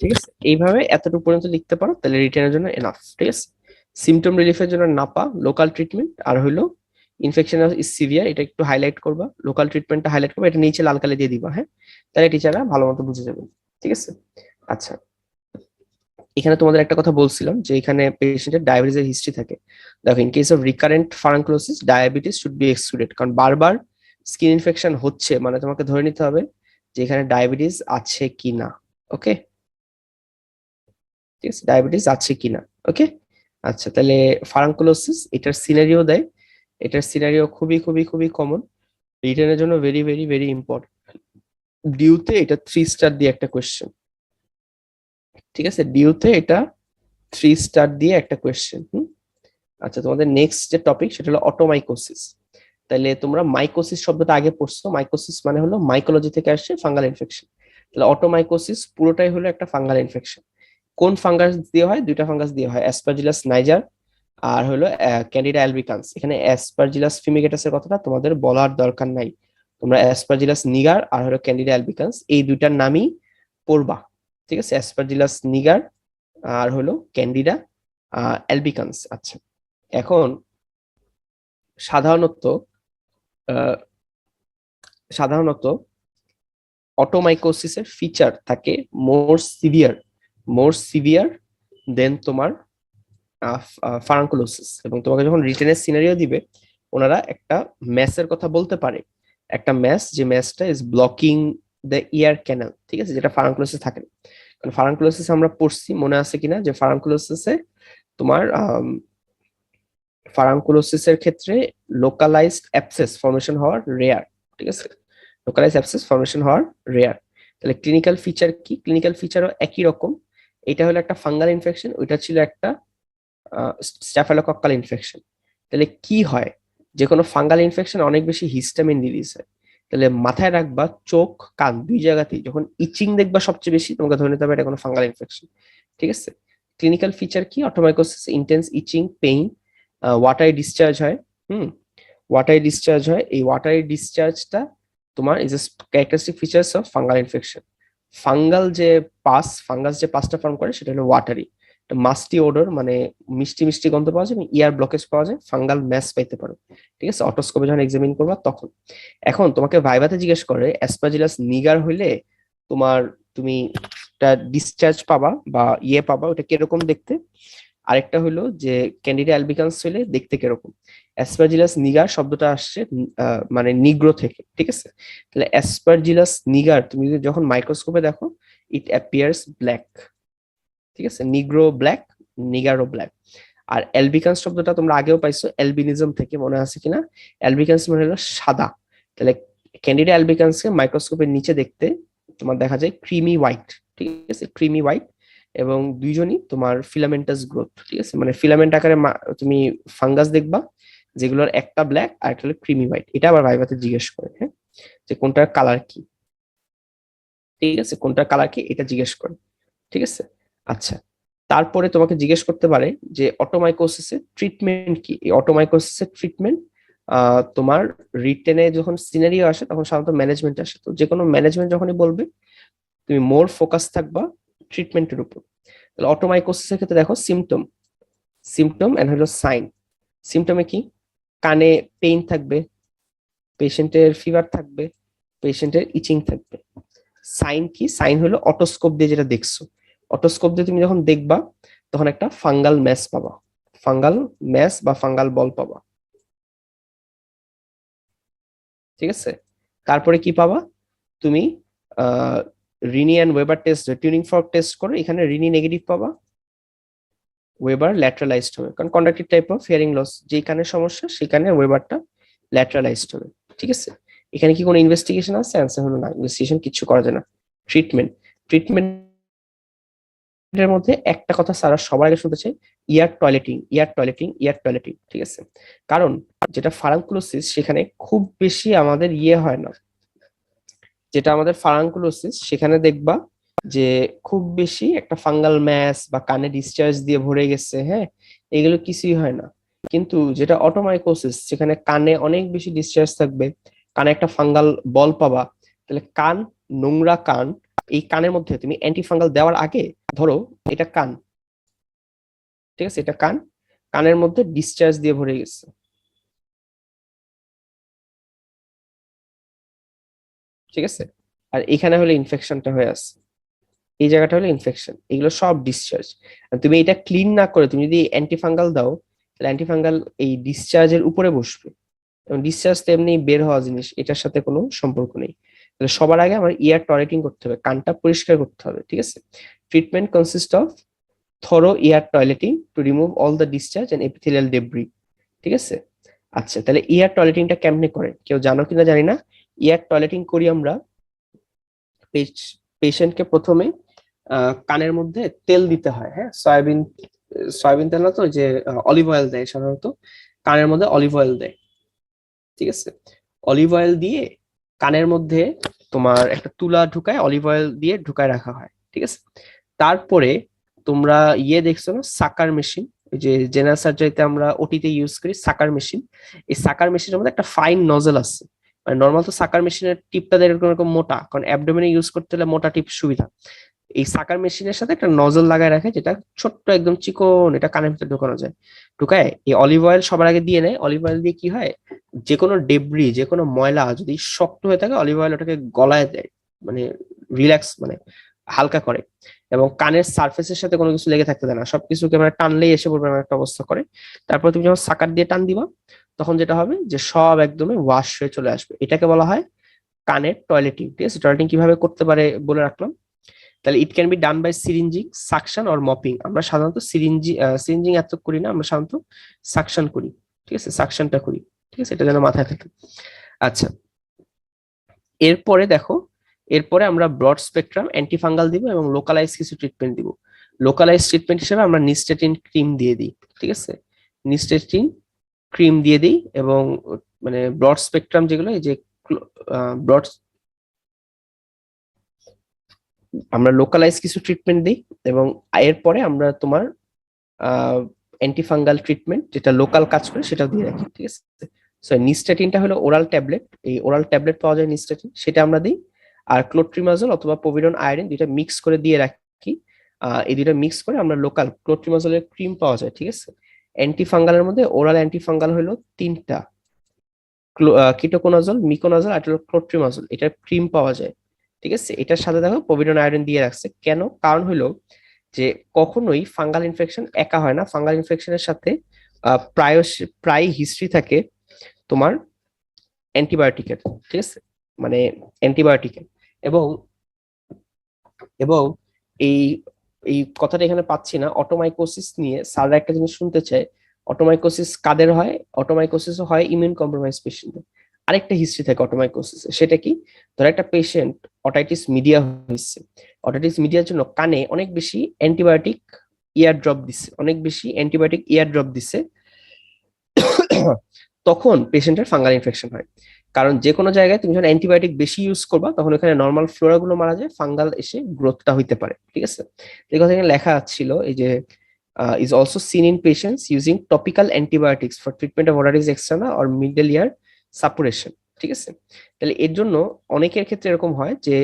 S1: ঠিক আছে, এইভাবে এতটুকু পর্যন্ত লিখতে পারো, তাহলে রিটেনের জন্য এনাফ। ঠিক আছে, সিমটম রিলিফের জন্য নাপা লোকাল ট্রিটমেন্ট, আর হলো ইনফেকশন ইজ সিভিয়ার, এটা একটু হাইলাইট করবা, লোকাল ট্রিটমেন্টটা হাইলাইট করবা, এটা নিচে লাল কালি দিয়ে দিবা। হ্যাঁ, তাহলে টিচাররা ভালো মতো বুঝে যাবে। ঠিক আছে, আচ্ছা, এখানে তোমাদের একটা কথা বলছিলাম যে এখানে পেশেন্টের ডায়াবেটিসের হিস্ট্রি থাকে। দেখো, in case of recurrent furunculosis diabetes should be excluded, কারণ বারবার স্কিন ইনফেকশন হচ্ছে মানে তোমাকে ধরে নিতে হবে যে এখানে ডায়াবেটিস আছে কিনা। ওকে, ঠিক আছে, ডায়াবেটিস আছে কিনা। ওকে, আচ্ছা, তাহলে ফারাঙ্কুলোসিস এটার সিনারিও দেয়, এটার সিনারিও খুবই খুবই খুবই কমন, রিটেনের জন্য ভেরি ভেরি ভেরি ইম্পর্টেন্ট। ডিউতে এটা 3 স্টার দিয়ে একটা কোয়েশ্চেন। ঠিক আছে, ডিউতে এটা 3 স্টার দিয়ে একটা কোয়েশ্চেন। আচ্ছা, তোমাদের নেক্সট যে টপিক সেটা হলো অটোমাইকোসিস। তাহলে তোমরা মাইকোসিস শব্দটা আগে পড়ছো, মাইকোসিস মানে হলো মাইকোলজি থেকে আসছে ফাঙ্গাল ইনফেকশন। তাহলে অটোমাইকোসিস পুরোটাই হলো একটা ফাঙ্গাল ইনফেকশন। কোন ফাঙ্গাস দিয়ে হয়? দুইটা ফাঙ্গাস দিয়ে হয়, অ্যাসপারজিলাস নাইজার আর হলো ক্যান্ডিডা অ্যালবিকান্স। এখানে অ্যাসপারজিলাস ফিমিগেটাসের কথাটা তোমাদের বলার দরকার নাই, তোমরা অ্যাসপারজিলাস নিগার আর হলো ক্যান্ডিডা অ্যালবিকান্স এই দুইটার নামই পড়বা। ঠিক আছে, অ্যাসপারজিলাস নিগার আর হলো ক্যান্ডিডা অ্যালবিকান্স। আচ্ছা, এখন সাধারণত আহ, সাধারণত অটোমাইকোসিসের ফিচার থাকে মোর সিভিয়ার দেন তোমার ফারাঙ্কুলোসিস। এবং তোমাকে যখন রিটেনের সিনারিও দিবে, ওনারা একটা ম্যাসের কথা বলতে পারে, একটা ম্যাস, যে ম্যাসটা is blocking the ear canal. ঠিক আছে, যেটা ফারাঙ্কুলোসিস থাকে না। কারণ ফারাঙ্কুলোসিস আমরা পড়ছি, মনে আছে কিনা, যে ফারাঙ্কুলোসিসে তোমার ফারাঙ্কুলোসিসের ক্ষেত্রে লোকালাইজড অ্যাবসেস ফর্মেশন হওয়ার রেয়ার। ঠিক আছে, লোকালাইজড অ্যাবসেস ফর্মেশন হওয়ার রেয়ার। তাহলে ক্লিনিক্যাল ফিচার কি? ক্লিনিক্যাল ফিচারও একই রকম, এটা হলো একটা ফাঙ্গাল ইনফেকশন, ওইটা ছিল একটা স্ট্যাফাইলোকক্কাল ইনফেকশন। তাহলে কি হয়, যে কোনো ফাঙ্গাল ইনফেকশন অনেক বেশি হিস্টামিন রিলিজ হয়। তাহলে মাথায় রাখবা, চোখ কান দুই জায়গাতেই যখন ইচিং দেখবা সবচেয়ে বেশি, তোমাকে ধরে নিতে হবে এটা কোনো ফাঙ্গাল ইনফেকশন। ঠিক আছে, ক্লিনিক্যাল ফিচার কি? অটোমাইকোসিস, ইন্টেন্স ইচিং, পেইন, ওয়াটারি ডিসচার্জ হয়। হুম, ওয়াটারি ডিসচার্জ হয়, এই ওয়াটারি ডিসচার্জটা তোমার is characteristic features of fungal infection. Fungus যে পাসটা ফর্ম করে সেটা হলো ওয়াটারি, মাস্টি ওডর, মানে মিষ্টি মিষ্টি গন্ধ পাওয়া যায় এবং ইয়ার ব্লকেজ পাওয়া যায়, ফাঙ্গাল ম্যাস পাইতে পারো। ঠিক আছে, অটোস্কোপে যখন এক্সামিন করবা তখন। এখন তোমাকে ভাইভাতে জিজ্ঞেস করে অ্যাসপারজিলাস নিগার হইলে তোমার তুমি একটা ডিসচার্জ পাবা বা ইয়ে পাবা, ওটা কিরকম দেখতে। আরেকটা হলো যে ক্যান্ডিডা অ্যালবিকান্স হলে দেখতে কিরকম। অ্যাসপারজিলাস নিগার শব্দটা আসছে মানে নিগ্রো থেকে। ঠিক আছে, তাহলে অ্যাসপারজিলাস নিগার তুমি যখন মাইক্রোস্কোপে দেখো ইট অ্যাপিয়ার্স ব্ল্যাক। ঠিক আছে, নিগ্রো ব্ল্যাক, নিগারো ব্ল্যাক। আর অ্যালবিকান্স শব্দটা তোমরা আগেও পাইছো অ্যালবিনিজম থেকে, মনে আছে কিনা? অ্যালবিকান্স মানে হলো সাদা। তাহলে ক্যান্ডিডা অ্যালবিকান্সকে মাইক্রোস্কোপের নিচে দেখতে তোমার দেখা যায় ক্রিমি হোয়াইট। ঠিক আছে, ক্রিমি হোয়াইট, এবং দুইজনই তোমার ফিলামেন্টাস গ্রোথ। ঠিক আছে, মানে ফিলামেন্ট আকারে তুমি ফাঙ্গাস দেখবা, যেগুলোর একটা ব্ল্যাক আর একটা হলো ক্রিমি হোয়াইট। এটা আবার ভাইভাতে জিজ্ঞেস করে, হ্যাঁ, যে কোনটার কালার কি। ঠিক আছে, কোনটার কালার কি এটা জিজ্ঞেস করে। ঠিক আছে, আচ্ছা, তারপরে তোমাকে জিজ্ঞেস করতে পারে যে অটোমাইকোসিসের ট্রিটমেন্ট কি। এই অটোমাইকোসিসের ট্রিটমেন্ট তোমার রিটেনে যখন সিনারিও আসে তখন সাধারণত ম্যানেজমেন্ট আসে, তো যে কোনো ম্যানেজমেন্ট যখনই বলবে তুমি মোর ফোকাস থাকবা ট্রিটমেন্টের উপর। তাহলে অটোমাইকোসিসের ক্ষেত্রে দেখো সিমটম, সিমটম এন্ড হলো সাইন। সিমটমে কি? কানে পেইন থাকবে, পেশেন্টের ফিভার থাকবে, পেশেন্টের ইচিং থাকবে। সাইন কি? সাইন হলো অটোস্কোপ দিয়ে যেটা দেখছো, অটোস্কোপ দিয়ে তুমি যখন দেখবা তখন একটা ফাঙ্গাল ম্যাস পাবা, ফাঙ্গাল ম্যাস বা ফাঙ্গাল বল পাবা, ঠিক আছে? তারপরে কি পাবা তুমি? Ah Rinne and Weber test, tuning fork test করে এখানে রিনি নেগেটিভ পাবা, ওয়েবার ল্যাটারালাইজড হবে, কারণ conductive type of hearing loss, যেই কানের সমস্যা সেখানে ওয়েবারটা ল্যাটারালাইজড হবে, ঠিক আছে? এখানে কি কোনো ইনভেস্টিগেশন আছে? অ্যান্সার হলো না, ইনভেস্টিগেশন কিছু করা যায় না। ট্রিটমেন্ট, ট্রিটমেন্টের মধ্যে একটা কথা সারা সবার আগে শুনতে চাই, ইয়ার টয়লেটিং, ইয়ার টয়লেটিং, ইয়ার টয়লেটিং, ঠিক আছে? কারণ যেটা ফারাঙ্কুলোসিস সেখানে খুব বেশি আমাদের হয় না, যেটা আমাদের ফারাঙ্কুলোসিস সেখানে দেখবা যে খুব বেশি একটা ফাঙ্গাল ম্যাস বা কানে ডিসচার্জ দিয়ে ভরে গেছে, হ্যাঁ, এগুলো কিছুই হয় না। কিন্তু যেটা অটোমাইকোসিস সেখানে কানে অনেক বেশি ডিসচার্জ থাকবে, কানে একটা ফাঙ্গাল বল পাবা। তাহলে কান, নোংরা কান, এই কানের মধ্যে তুমি অ্যান্টি ফাঙ্গাল দেওয়ার আগে, ধরো এটা কান, ঠিক আছে, এটা কান, কানের মধ্যে ডিসচার্জ দিয়ে ভরে গেছে, ঠিক আছে? আর এখানে হলে ইনফেকশনটা হয়ে আছে, এই জায়গাটা হলো ইনফেকশন, এগুলো সব ডিসচার্জ। তুমি এটা ক্লিন না করে তুমি যদি অ্যান্টিফাঙ্গাল দাও, তাহলে অ্যান্টিফাঙ্গাল এই ডিসচার্জের উপরে বসবে, এবং ডিসচার্জ তো এমনি বের হওয়া জিনিস, এটার সাথে কোনো সম্পর্ক নেই। তাহলে সবার আগে আমার ইয়ার টয়লেটিং করতে হবে, কানটা পরিষ্কার করতে হবে, ঠিক আছে? Treatment consist of thorough ear toileting to remove all the discharge and epithelial debris, ঠিক আছে? আচ্ছা, তাহলে ইয়ার টয়লেটিংটা কেমনে করে কেউ জানো কিনা জানি না। ইয়ার টয়লেটিং করি আমরা, পেশেন্টকে প্রথমে কানের মধ্যে তেল দিতে হয়, হ্যাঁ, সয়াবিন, সয়াবিন তেল না তো, যে অলিভ অয়েল দেয় সাধারণত, কানের মধ্যে অলিভ অয়েল দেয়, ঠিক আছে? অলিভ অয়েল দিয়ে কানের মধ্যে তোমার একটা তুলা ঢুকায়, অলিভ অয়েল দিয়ে ঢুকায় রাখা হয়, ঠিক আছে? তারপরে তোমরা দেখছো না, সাকার মেশিন, ওই যে জেনারেল সার্জারিতে আমরা ওটিতে ইউজ করি সাকার মেশিন, এই সাকার মেশিনের মধ্যে একটা ফাইন নজল আছে। মানে নর্মাল তো সাকার মেশিনের টিপটা এরকম এরকম মোটা, কারণ অ্যাবডোমেনে ইউজ করতে হলে মোটা টিপ সুবিধা। এই সাকার মেশিনের সাথে একটা নজল লাগায় রাখে, যেটা ছোট্ট একদম চিকন, এটা কানের ভিতরে ঢোকানো যায়। ঢুকায় এই অলিভ অয়েল সবার আগে দিয়ে নেয়, অলিভ অয়েল দিয়ে কি হয়, যে কোনো ডেব্রি, যে কোনো ময়লা যদি শক্ত হয়ে থাকে অলিভ অয়েল ওটাকে গলায় দেয়, মানে রিল্যাক্স, মানে হালকা করে, এবং কানের সার্ফেসের সাথে কোনো কিছু লেগে থাকতে দেয় না, সবকিছুকে মানে টানলেই এসে পড়বে এমন একটা অবস্থা করে। তারপর তুমি যখন সাকার দিয়ে টান দিবা তখন যেটা হবে যে সব একদমই ওয়াশ হয়ে চলে আসবে, এটাকে বলা হয় কানের টয়লেটিং, ঠিক আছে? টয়লেটিং কিভাবে করতে পারে বলে রাখলাম। তাহলে it can be done by syringing, suction or mopping. আমরা সাধারণত সিরিঞ্জিং এত করি না, আমরা সাধারণত সাকশন করি, ঠিক আছে? সাকশনটা করি, ঠিক আছে? এটা যেন মাথায় থাকে। আচ্ছা, এরপরে দেখো, এরপরে আমরা ব্রড স্পেকট্রাম অ্যান্টিফাঙ্গাল দিব এবং লোকালাইজ কিছু ট্রিটমেন্ট দিব। লোকালাইজ ট্রিটমেন্ট হিসেবে আমরা নিস্টেটিন ক্রিম দিয়ে দিই, ঠিক আছে? নিস্টেটিন ক্রিম দিয়ে দিই, এবং মানে ব্রড স্পেকট্রাম যেগুলো, এই যে ব্রড, আমরা লোকালাইজ কিছু ট্রিটমেন্ট দিই, এবং এরপরে আমরা তোমার অ্যান্টিফাঙ্গাল ট্রিটমেন্ট যেটা লোকাল কাজ করে সেটাও দিয়ে রাখি, ঠিক আছে? সো নিস্টেটিনটা হলো ওরাল ট্যাবলেট, এই ওরাল ট্যাবলেট পাওয়া যায় নিস্টেটিন, সেটা আমরা দিই। আর ক্লোট্রিমাজল অথবা পভিডন আয়োডিন দুইটা মিক্স করে দিয়ে রাখি। এই দুইটা মিক্স করে আমরা লোকাল ক্লোট্রিমাজলের ক্রিম পাওয়া যায়, ঠিক আছে? অ্যান্টিফাঙ্গালের মধ্যে ওরাল অ্যান্টিফাঙ্গাল হলো তিনটা, কিটোকোনাজল, মিকোনাজল আর ক্লোট্রিমাজল, এটার ক্রিম পাওয়া যায়, ঠিক আছে? এটার সাথে দেখো পভিডন আয়োডিন দিয়ে রাখছে কেন, কারণ হলো যে কখনোই ফাঙ্গাল ইনফেকশন একা হয় না, ফাঙ্গাল ইনফেকশনের সাথে প্রায় প্রায় হিস্ট্রি থাকে তোমার অ্যান্টিবায়োটিকের, ঠিক আছে? মানে অ্যান্টিবায়োটিকের, এবং এবং এই এই কথাটা এখানে পাচ্ছি না, অটোমাইকোসিস নিয়ে স্যাররা একটা জিনিস শুনতে চায়, অটোমাইকোসিস কাদের হয়? অটোমাইকোসিস হয় ইমিউন কম্প্রোমাইজ পেশেন্টদের। আরেকটা হিস্ট্রি থাকে অটোমাইকোসিস, সেটা কি? ধর একটা পেশেন্ট অটাইটিস মিডিয়া হয়েছে, অটাইটিস মিডিয়ার জন্য কানে অনেক বেশি অ্যান্টিবায়োটিক ইয়ার ড্রপ দিচ্ছে, অনেক বেশি অ্যান্টিবায়োটিক ইয়ার ড্রপ দিচ্ছে, তখন পেশেন্টের ফাঙ্গাল ইনফেকশন হয়। কারণ যে কোনো জায়গায় তুমি যখন অ্যান্টিবায়োটিক বেশি ইউজ করবা তখন ওখানে নর্মাল ফ্লোরা গুলো মারা যায়, ফাঙ্গাল এসে গ্রোথটা হইতে পারে, ঠিক আছে? এই কথা এখানে লেখা ছিল, এই যে is also seen in patients using topical antibiotics for treatment of otitis externa or middle ear suppuration. ঠিক আছে, তাহলে এর জন্য অনেকের ক্ষেত্রে এরকম হয় যে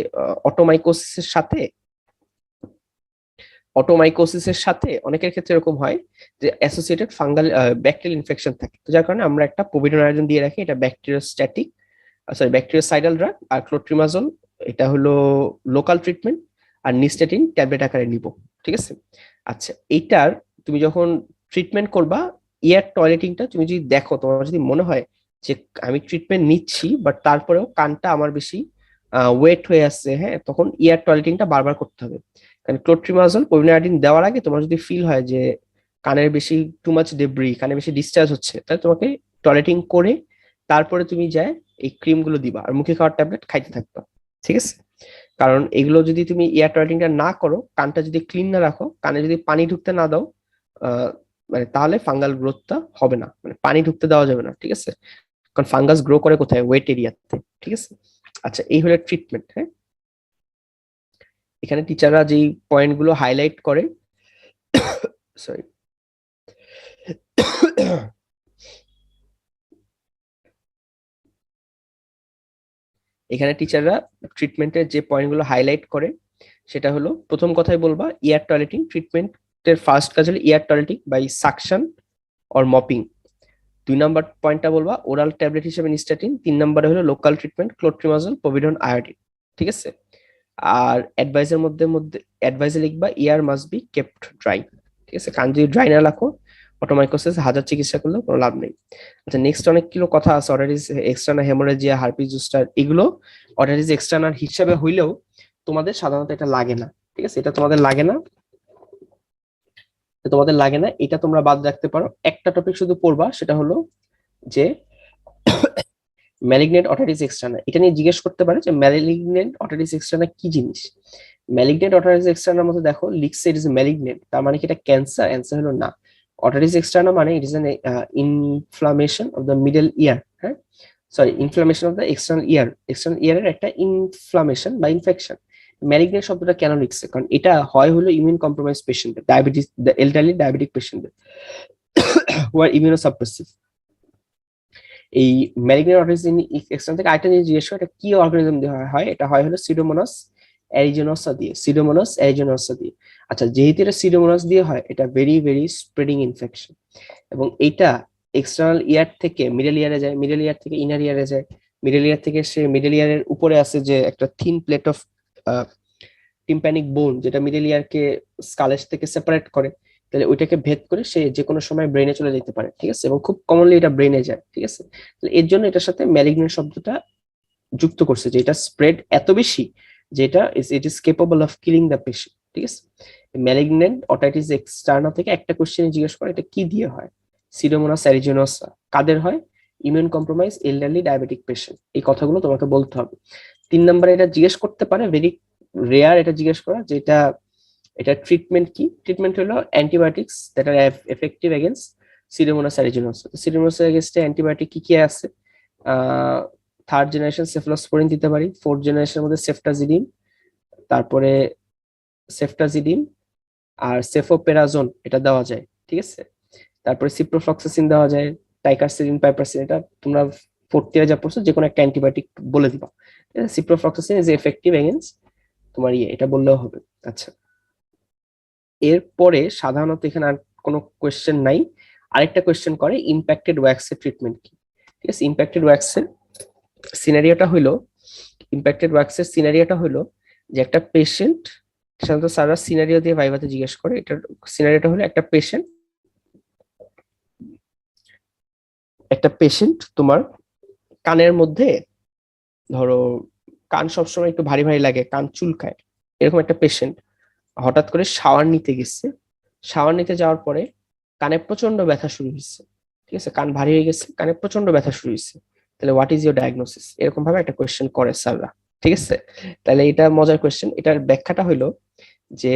S1: অটোমাইকোসিসের সাথে অনেকের ক্ষেত্রে এরকম হয় যে অ্যাসোসিয়েটেড ফাঙ্গাল ব্যাকটেরিয়াল ইনফেকশন থাকে, তো যার কারণে আমরা একটা পোভিডোনাইজিন দিয়ে রাখি, এটা ব্যাকটেরিওস্ট্যাটিক ব্যাকটেরিওসাইডাল ড্রাগ, আর ক্লোট্রিমাজোল এটা হলো লোকাল ট্রিটমেন্ট, আর নিস্টেটিন ট্যাবলেট আকারে নিব। ঠিক আছে, আচ্ছা এইটার তুমি যখন ট্রিটমেন্ট করবা, ইয়ার টয়লেটিংটা তুমি যদি দেখো, তোমার যদি মনে হয় যে আমি ট্রিটমেন্ট নিচ্ছি বাট তারপরেও কানটা আমার বেশি ওয়েট হয়ে আসছে, হ্যাঁ, তখন ইয়ার টয়লেটিংটা বারবার করতে হবে। কারণ ক্লোট্রিমাজোল পোভিডোনাইজিন দেওয়ার আগে তোমার যদি ফিল হয় যে কানের বেশি টু মাচ ডেব্রি, কানে বেশি ডিসচার্জ হচ্ছে, তাহলে তোমাকে টয়লেটিং করে তারপরে তুমি যায় এই ক্রিম গুলো দিবা আর মুখে খাওয়ার ট্যাবলেট খাইতে থাকবা। ঠিক আছে, কারণ এগুলো যদি তুমি এয়ার টয়লেটিংটা না করো, কানটা যদি ক্লিন না রাখো, কানে যদি পানি ঢুকতে না দাও, মানে তাহলে ফাঙ্গাল গ্রোথটা হবে না, মানে পানি ঢুকতে দেওয়া যাবে না। ঠিক আছে, কারণ ফাঙ্গাস গ্রো করে কোথায়? ওয়েট এরিয়াতে। ঠিক আছে, আচ্ছা এই হলো ট্রিটমেন্ট। হ্যাঁ, এখানে টিচাররা যেই পয়েন্ট গুলো হাইলাইট করে, সরি এখানে টিচাররা ট্রিটমেন্টের যে পয়েন্টগুলো হাইলাইট করে সেটা হলো, প্রথম কথাই বলবা ইয়ার টয়লেটিং ট্রিটমেন্টের ফার্স্ট কাজ হলো ear toileting by suction or mopping. 2 number পয়েন্টটা বলবা ওরাল ট্যাবলেট হিসেবে নিস্টাটিন। 3 নম্বরে হলো local treatment clotrimazole povidone iodine. ঠিক আছে, আর অ্যাডভাইসের মধ্যে অ্যাডভাইসে লিখবা ear must be kept dry. ঠিক আছে, কান যদি ড্রাই না রাখো, অটোমাইকোসিস হাজার চিকিৎসা করলেও কোনো লাভ নেই। আচ্ছা নেক্সট অনেকগুলো কথা আছে, অটাইটিস এক্সটার্নাল হেমোরেজিয়া, হার্পিস জোস্টার, এগুলো অটাইটিস এক্সটার্নাল হিসাবে হইলেও তোমাদের সাধারণত এটা লাগে না। ঠিক আছে, এটা তোমাদের লাগে না, এটা তোমরা বাদ রাখতে পারো। একটা টপিক শুধু পড়বা, সেটা হলো যে ম্যালিগনেন্ট অটাইটিস এক্সটার্না। এটা নিয়ে জিজ্ঞেস করতে পারে যে ম্যালিগনেন্ট অটাইটিস এক্সটার্না কি জিনিস। ম্যালিগনেন্ট অটাইটিস এক্সটার্নার মধ্যে দেখো লিখছে ইট ইজ ম্যালিগনেন্ট, তার মানে কি এটা ক্যান্সার? অ্যান্সার হলো না। অটাইটিস এক্সটার্না মানে it is an inflammation of the middle ear, হ্যাঁ sorry inflammation of the external ইয়ারের একটা ইনফ্লামেশন বা ইনফেকশন। ম্যালিগনেন্ট শব্দটা কেন লিখছে? কারণ এটা হয় হলো ইমিউন কম্প্রোমাইজ পেশেন্টদের, ডায়াবেটিস, এলডারলি ডায়াবেটিক পেশেন্টদের হু আর ইমিউনোসাপ্রেসিভ। এই ম্যালিগনেন্ট অর্গানিজম এক্সটার্ন থেকে আরেকটা জিনিস জিজ্ঞেস করে, এটা কি অর্গানিজম দিয়ে হয়? এটা হয় হলো সিডোমোনাস অ্যারিজোনোসা দিয়ে। আচ্ছা যেহেতু এটা সিডোমোনাস দিয়ে হয়, এটা ভেরি ভেরি স্প্রেডিং ইনফেকশন, এবং এইটা এক্সটার্নাল ইয়ার থেকে মিডল ইয়ারে যায়, মিডল ইয়ার থেকে ইনার ইয়ারে যায়, মিডল ইয়ার থেকে সে মিডল ইয়ারের উপরে আছে যে একটা থিন প্লেট অফ টিম্প্যানিক বোন, যেটা মিডল ইয়ারকে স্কালের থেকে সেপারেট করে, তাহলে ওইটাকে ভেদ করে সে যে কোনো সময় ব্রেনে চলে যেতে পারে। ঠিক আছে, এবং খুব কমনলি এটা ব্রেনে যায়। ঠিক আছে, তাহলে এর জন্য এটার সাথে ম্যালিগনেন্ট শব্দটা যুক্ত করছে, যে এটা স্প্রেড এত বেশি যে it is capable of killing the patient. ঠিক আছে, ম্যালিগনেন্ট অটাইটিস এক্সটার্না থেকে একটা কোশ্চেন জিজ্ঞেস করে, এটা কি দিয়ে হয়? সিডোমোনাস অ্যারিজোনোসা। কাদের হয়? Immune compromise elderly diabetic patient. এই কথাগুলো তোমাকে বলতে হবে। 3 নম্বরে এটা জিজ্ঞেস করতে পারে, ভেরি রেয়ার এটা জিজ্ঞেস করা, যে এটা ট্রিটমেন্ট কি? ট্রিটমেন্ট হলো antibiotics that are effective against Pseudomonas aeruginosa. Pseudomonas এগেইনস্টে অ্যান্টিবায়োটিক কি কি আছে? থার্ড জেনারেশন সেফলোস্পোরিন দিতে পারি, ফোর্থ জেনারেশনের মধ্যে সেফটাজিডিন, তারপরে সেফটাজিডিন আর সেফোপেরাজোন এটা দেওয়া যায়। ঠিক আছে, তারপরে সিপ্রোফ্লক্সাসিন দেওয়া যায়, টাইকারসিডিন, পাইপারসিন, এটা তোমরা ফোর্থ ইয়ারে যা পড়ছো যে কোনো একটা অ্যান্টিবায়োটিক বলে দিবা। সিপ্রোফ্লক্সাসিন ইজ এফেক্টিভ এগেইনস্ট তোমার এটা বললেও হবে। আচ্ছা এরপরে সাধারণত এখানে আর কোনো কোয়েশ্চেন নাই। আরেকটা কোয়েশ্চেন করে ইম্প্যাক্টেড ওয়্যাক্সের ট্রিটমেন্ট কি। ঠিক আছে, ইম্প্যাক্টেড ওয়্যাক্সের সিনারিওটা হলো যে একটা পেশেন্ট, সাধারণত স্যাররা সিনারিও দিয়ে ভাইভাতে জিজ্ঞেস করে, এটার সিনারিওটা হলো একটা পেশেন্ট তোমার কানের মধ্যে, ধরো কান সবসময় একটু ভারী ভারী লাগে, কান চুলকায়, এরকম একটা পেশেন্ট হঠাৎ করে শাওয়ার নিতে গেছে। শাওয়ার নিতে যাওয়ার পরে কানে প্রচন্ড ব্যথা শুরু হয়েছে। ঠিক আছে, কান ভারী হয়ে গেছে, কানে প্রচন্ড ব্যথা শুরু হয়েছে, তাহলে হোয়াট ইজ ইউর ডায়াগনোসিস? এরকম ভাবে একটা কোয়েশ্চেন করে স্যাররা। ঠিক আছে, তাহলে এটা মজার কোয়েশ্চেন। এটার ব্যাখ্যাটা হলো যে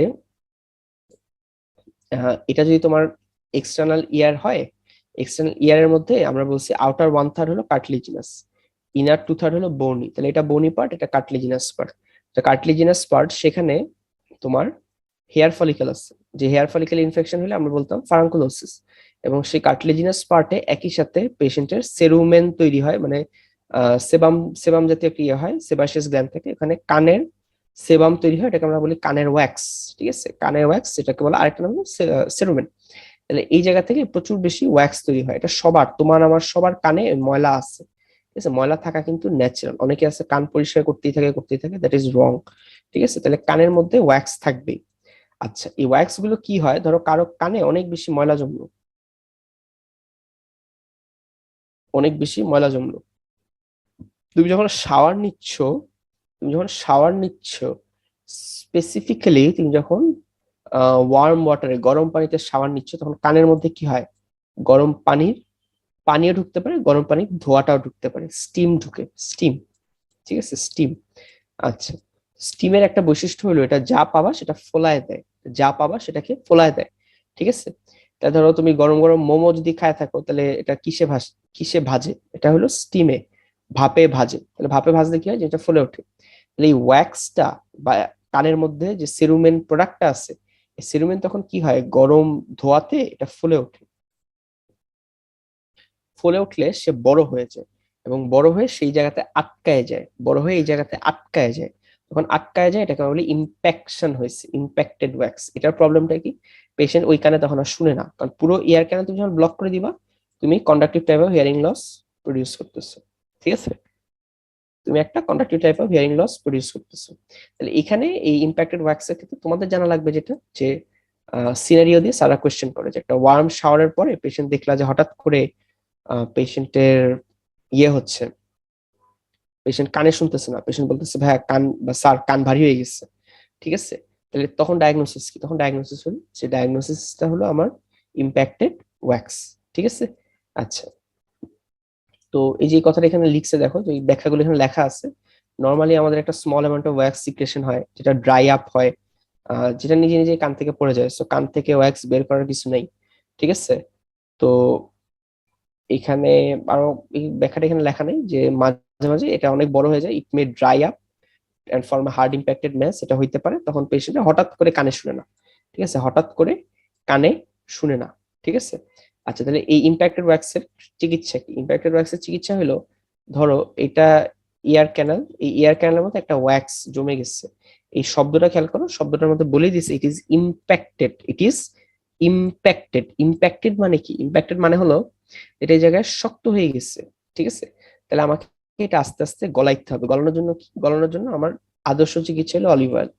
S1: এটা যদি তোমার এক্সটার্নাল ইয়ার হয়, এক্সটার্নাল ইয়ারের মধ্যে আমরা বলছি আউটার 1/3 হলো কার্টিলেজিনাস, ইনার 2/3 হলো বোনি, তাহলে এটা বোনি পার্ট, এটা কার্টিলেজিনাস পার্ট। কার্টিলেজিনাস পার্ট, সেখানে তোমার হেয়ার ফলিকেল আছে, যে হেয়ার ফলিকেল ইনফেকশন হলে আমরা বলতাম ফারাঙ্কুলোসিস, এবং সেই কার্টিলেজিনাস পার্টে একই সাথে পেশেন্টের সেরুমেন তৈরি হয়, মানে সেবাম সেবাম জাতীয় ক্রিয়া হয়, সেবাসিয়াস গ্ল্যান্ড থেকে এখানে কানের সেবাম তৈরি হয়, এটাকে আমরা বলি কানের ওয়্যাক্স। ঠিক আছে, কানের ওয়্যাক্স, এটাকে বলা আরেকটা নাম হলো সেরুমেন। তাহলে এই জায়গা থেকে প্রচুর বেশি ওয়্যাক্স তৈরি হয়। এটা সবার, তোমার আমার সবার কানে ময়লা আছে, ঠিক আছে, ময়লা থাকা কিন্তু ন্যাচারাল। অনেকে আছে কান পরিষ্কার করতেই থাকে, দ্যাট ইজ রং। ঠিক আছে, তাহলে কানের মধ্যে ওয়্যাক্স থাকবেই। আচ্ছা, এই ওয়্যাক্স গুলো কি হয়, ধরো কারো কানে অনেক বেশি ময়লা জমলো, অনেক বেশি ময়লা জমলো, তুমি যখন শাওয়ার নিচ্ছ, তুমি যখন শাওয়ার নিচ্ছ স্পেসিফিক্যালি তুমি যখন ওয়ার্ম ওয়াটারে, গরম পানিতে শাওয়ার নিচ্ছ, তখন কানের মধ্যে কি হয়, গরম পানির পানিও ঢুকতে পারে, গরম পানির ধোঁয়াটাও ঢুকতে পারে, স্টিম ঢুকে, স্টিম। ঠিক আছে, স্টিম। আচ্ছা, স্টিমের একটা বৈশিষ্ট্য হলো এটা যা পাবা সেটা ফোলায় দেয়, যা পাবা সেটাকে ফোলায় দেয়। ঠিক আছে, তা ধরো তুমি গরম গরম মোমো যদি খায় থাকো, তাহলে এটা কিসে ভাজে, এটা হলো স্টিমে, ভাপে ভাজে। তাহলে ভাপে ভাজলে কি হয়, যেটা ফুলে ওঠে। তাহলে এই ওয়্যাক্সটা বা কানের মধ্যে যে সেরুমেন প্রোডাক্টটা আছে, এই সেরুমেন তখন কি হয়, গরম ধোয়াতে এটা ফুলে ওঠে, ফুলে উঠলে সে বড় হয়ে যায়, এবং বড় হয়ে সেই জায়গাতে আটকায় যায়, বড় হয়ে এই জায়গাতে আটকায় যায়। তখন আটকায় যায়, এটাকে বলি ইম্প্যাকশন হয়েছে, ইম্প্যাক্টেড ওয়্যাক্স। এটার প্রবলেমটা কি, পেশেন্ট ওই কানে তখন আর শুনে না, কারণ পুরো ইয়ার কানে তুমি যখন ব্লক করে দিবা, তুমি conductive type of hearing loss produce করতেছো। ঠিক আছে, তুমি একটা conductive type of hearing loss produce করতেছো। তাহলে এখানে এই ইম্প্যাক্টেড ওয়্যাক্স এর ক্ষেত্রে তোমাদের জানা লাগবে যেটা, যে সিনারিও দিয়ে সারা কোয়েশ্চেন করে, যে একটা ওয়ার্ম শাওয়ারের পরে পেশেন্ট দেখলা যে হঠাৎ করে পেশেন্টের ইয়ে হচ্ছে, পেশেন্ট কানে শুনতেছে না, পেশেন্ট বলতেছে ভাইয়া কান বা স্যার কান ভারী হয়ে গেছে। ঠিক আছে, তাহলে তখন ডায়াগনোসিস কি, তখন ডায়াগনোসিস হলো, যে ডায়াগনোসিসটা হলো আমার ইম্প্যাক্টেড ওয়্যাক্স। ঠিক আছে। আচ্ছা, তো এই যে কথাটা এখানে লিখছে দেখো, যে এই ব্যাখ্যাগুলো এখানে লেখা আছে। নর্মালি আমাদের একটা small amount of wax secretion হয়, যেটা ড্রাই আপ হয়, যেটা নিজে নিজে কান থেকে পড়ে যায়, সো কান থেকে ওয়্যাক্স বের করার কিছু নেই। ঠিক আছে, তো এখানে আরো এই ব্যাখ্যাটা এখানে লেখা নেই, যে মাঝে মাঝে এটা অনেক বড় হয়ে যায়, it may dry up and form hard impacted mass, এটা হইতে পারে, তখন পেশেন্ট হঠাৎ করে কানে শুনে না। ঠিক আছে, হঠাৎ করে কানে শুনে না। ঠিক আছে। আচ্ছা, তাহলে এই ইম্প্যাক্টেড ওয়্যাক্সের চিকিৎসা কি, ইম্প্যাক্টেড ওয়্যাক্সের চিকিৎসা হলো, ধরো এটা ইয়ার ক্যানাল, এই ইয়ার ক্যানালের মধ্যে একটা ওয়্যাক্স জমে গেছে। এই শব্দটা খেয়াল করো, শব্দটার মধ্যে বলে দিছে it is impacted, it is impacted. Impacted মানে কি, ইম্প্যাক্টেড মানে হলো এটা এই জায়গায় শক্ত হয়ে গেছে। ঠিক আছে, তাহলে আমাকে এটা আস্তে আস্তে গলাইতে হবে। গলানোর জন্য কি, গলানোর জন্য আমার আদর্শ চিকিৎসা হলো অলিভ অয়েল।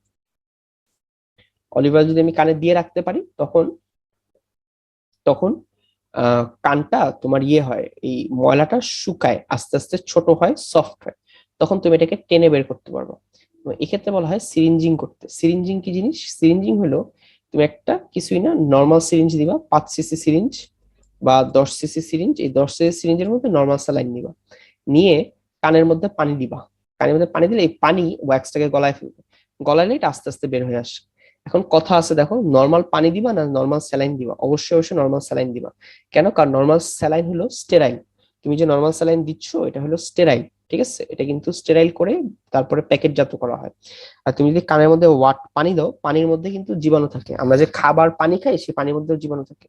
S1: অলিভ অয়েল যদি আমি কানে দিয়ে রাখতে পারি, তখন তখন কানটা তোমার ইয়ে হয়, এই ময়লাটা শুকায়, আস্তে আস্তে ছোট হয়, সফট হয়, তখন তুমি এটাকে টেনে বের করতে পারবে। তো এক্ষেত্রে বলা হয় সিরিঞ্জিং করতে। সিরিঞ্জিং কি জিনিস, সিরিঞ্জিং হলো তুমি একটা কিছুই না, নর্মাল সিরিঞ্জ দিবা, 5 সিসি সিরিঞ্জ বা 10 সিসি সিরিঞ্জ, এই 10 সিসি সিরিঞ্জের মধ্যে নর্মাল স্যালাইন নিবা, নিয়ে কানের মধ্যে পানি দিবা। কানের মধ্যে পানি দিলে এই পানি ওয়্যাক্সটাকে গলায় ফেলবে, গলাইলে এটা আস্তে আস্তে বের হয়ে আসে। এখন কথা আছে দেখো, নর্মাল পানি দিবা না নর্মাল স্যালাইন দিবা, অবশ্যই অবশ্যই নর্মাল স্যালাইন দিবা। কেন, কারণ নর্মাল স্যালাইন হলো স্টেরাইল। তুমি যে নর্মাল স্যালাইন দিচ্ছ এটা হলো স্টেরাইল। ঠিক আছে, এটা কিন্তু স্টেরাইল করে তারপরে প্যাকেটজাত করা হয়। আর তুমি যদি কানের মধ্যে পানি দাও, পানির মধ্যে কিন্তু জীবাণু থাকে, আমরা যে খাবার পানি খাই সেই পানির মধ্যে জীবাণু থাকে।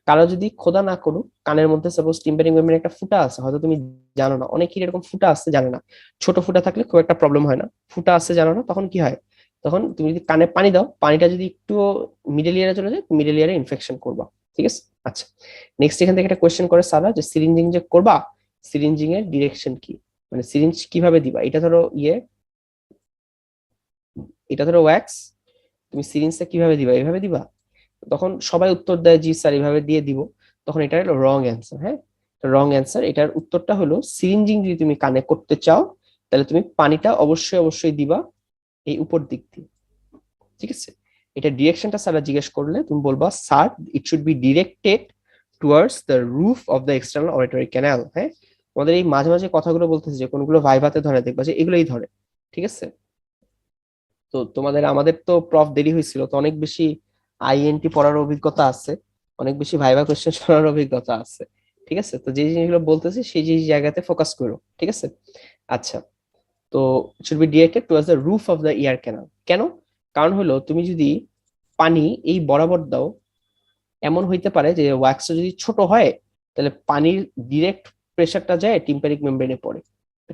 S1: কারো যদি খোদা না করুক কানের মধ্যে সাপোজ টিম্পানিক মেমব্রেন একটা ফুটা আছে, হয়তো তুমি জানো না, অনেকের এরকম ফুটা আছে জানে না, ছোট ফুটা থাকলে খুব একটা প্রবলেম হয় না, ফুটা আছে জানো না, তখন কি হয়, তখন তুমি যদি কানে পানি দাও, পানিটা যদি একটু মিডল ইয়ারে চলে যায়, মিডল ইয়ারে ইনফেকশন করবা। ঠিক আছে। আচ্ছা, নেক্সট এখান থেকে একটা কোয়েশ্চেন করে সারা, যে সিরিঞ্জিং যে করবা, সিরিঞ্জিং এর ডিরেকশন কি, মানে সিরিঞ্জ কিভাবে দিবা। এটা ধরো ইয়ে, এটা ধরো ওয়্যাক্স, তুমি সিরিঞ্জটা কিভাবে দিবা, এইভাবে দিবা, তখন সবাই উত্তর দেয় জি স্যার এইভাবে দিয়ে দিব, তখন এটা হলো রং অ্যান্সার। হ্যাঁ, রং অ্যান্সার। এটার উত্তরটা হলো সিরিঞ্জিং যদি তুমি কানে করতে চাও, তাহলে তুমি পানিটা অবশ্যই অবশ্যই দিবা এই উপর দিক দিয়ে। ঠিক আছে, এটা ডিরেকশনটা স্যার জিজ্ঞেস করলে তুমি বলবা sir it should be directed towards the roof of the external auditory canal. হ্যাঁ, আমাদের এই মাঝে মাঝে কথাগুলো বলতেছে যে কোনগুলো ভাইভাতে ধরে, দেখবা যে এগুলোই ধরে। ঠিক আছে, তো তোমাদের আমাদের তো প্রফ দেরি হয়েছিল, তো অনেক বেশি আইএনটি পড়ার অভিজ্ঞতা আছে, অনেক বেশি ভাইভা কোশ্চেন শোনার অভিজ্ঞতা আছে। ঠিক আছে, তো যে জিনিসগুলো বলতেছি সেই যে জায়গাতে ফোকাস করো। ঠিক আছে। আচ্ছা, তো should be directed towards the roof of the ear canal. কেন, কারণ হলো তুমি যদি পানি এই বরাবর দাও, এমন হইতে পারে যে ওয়্যাক্সটা যদি ছোট হয় তাহলে পানির ডিরেক্ট প্রেসারটা যায় টিম্পারিক মেমব্রেনে পড়ে।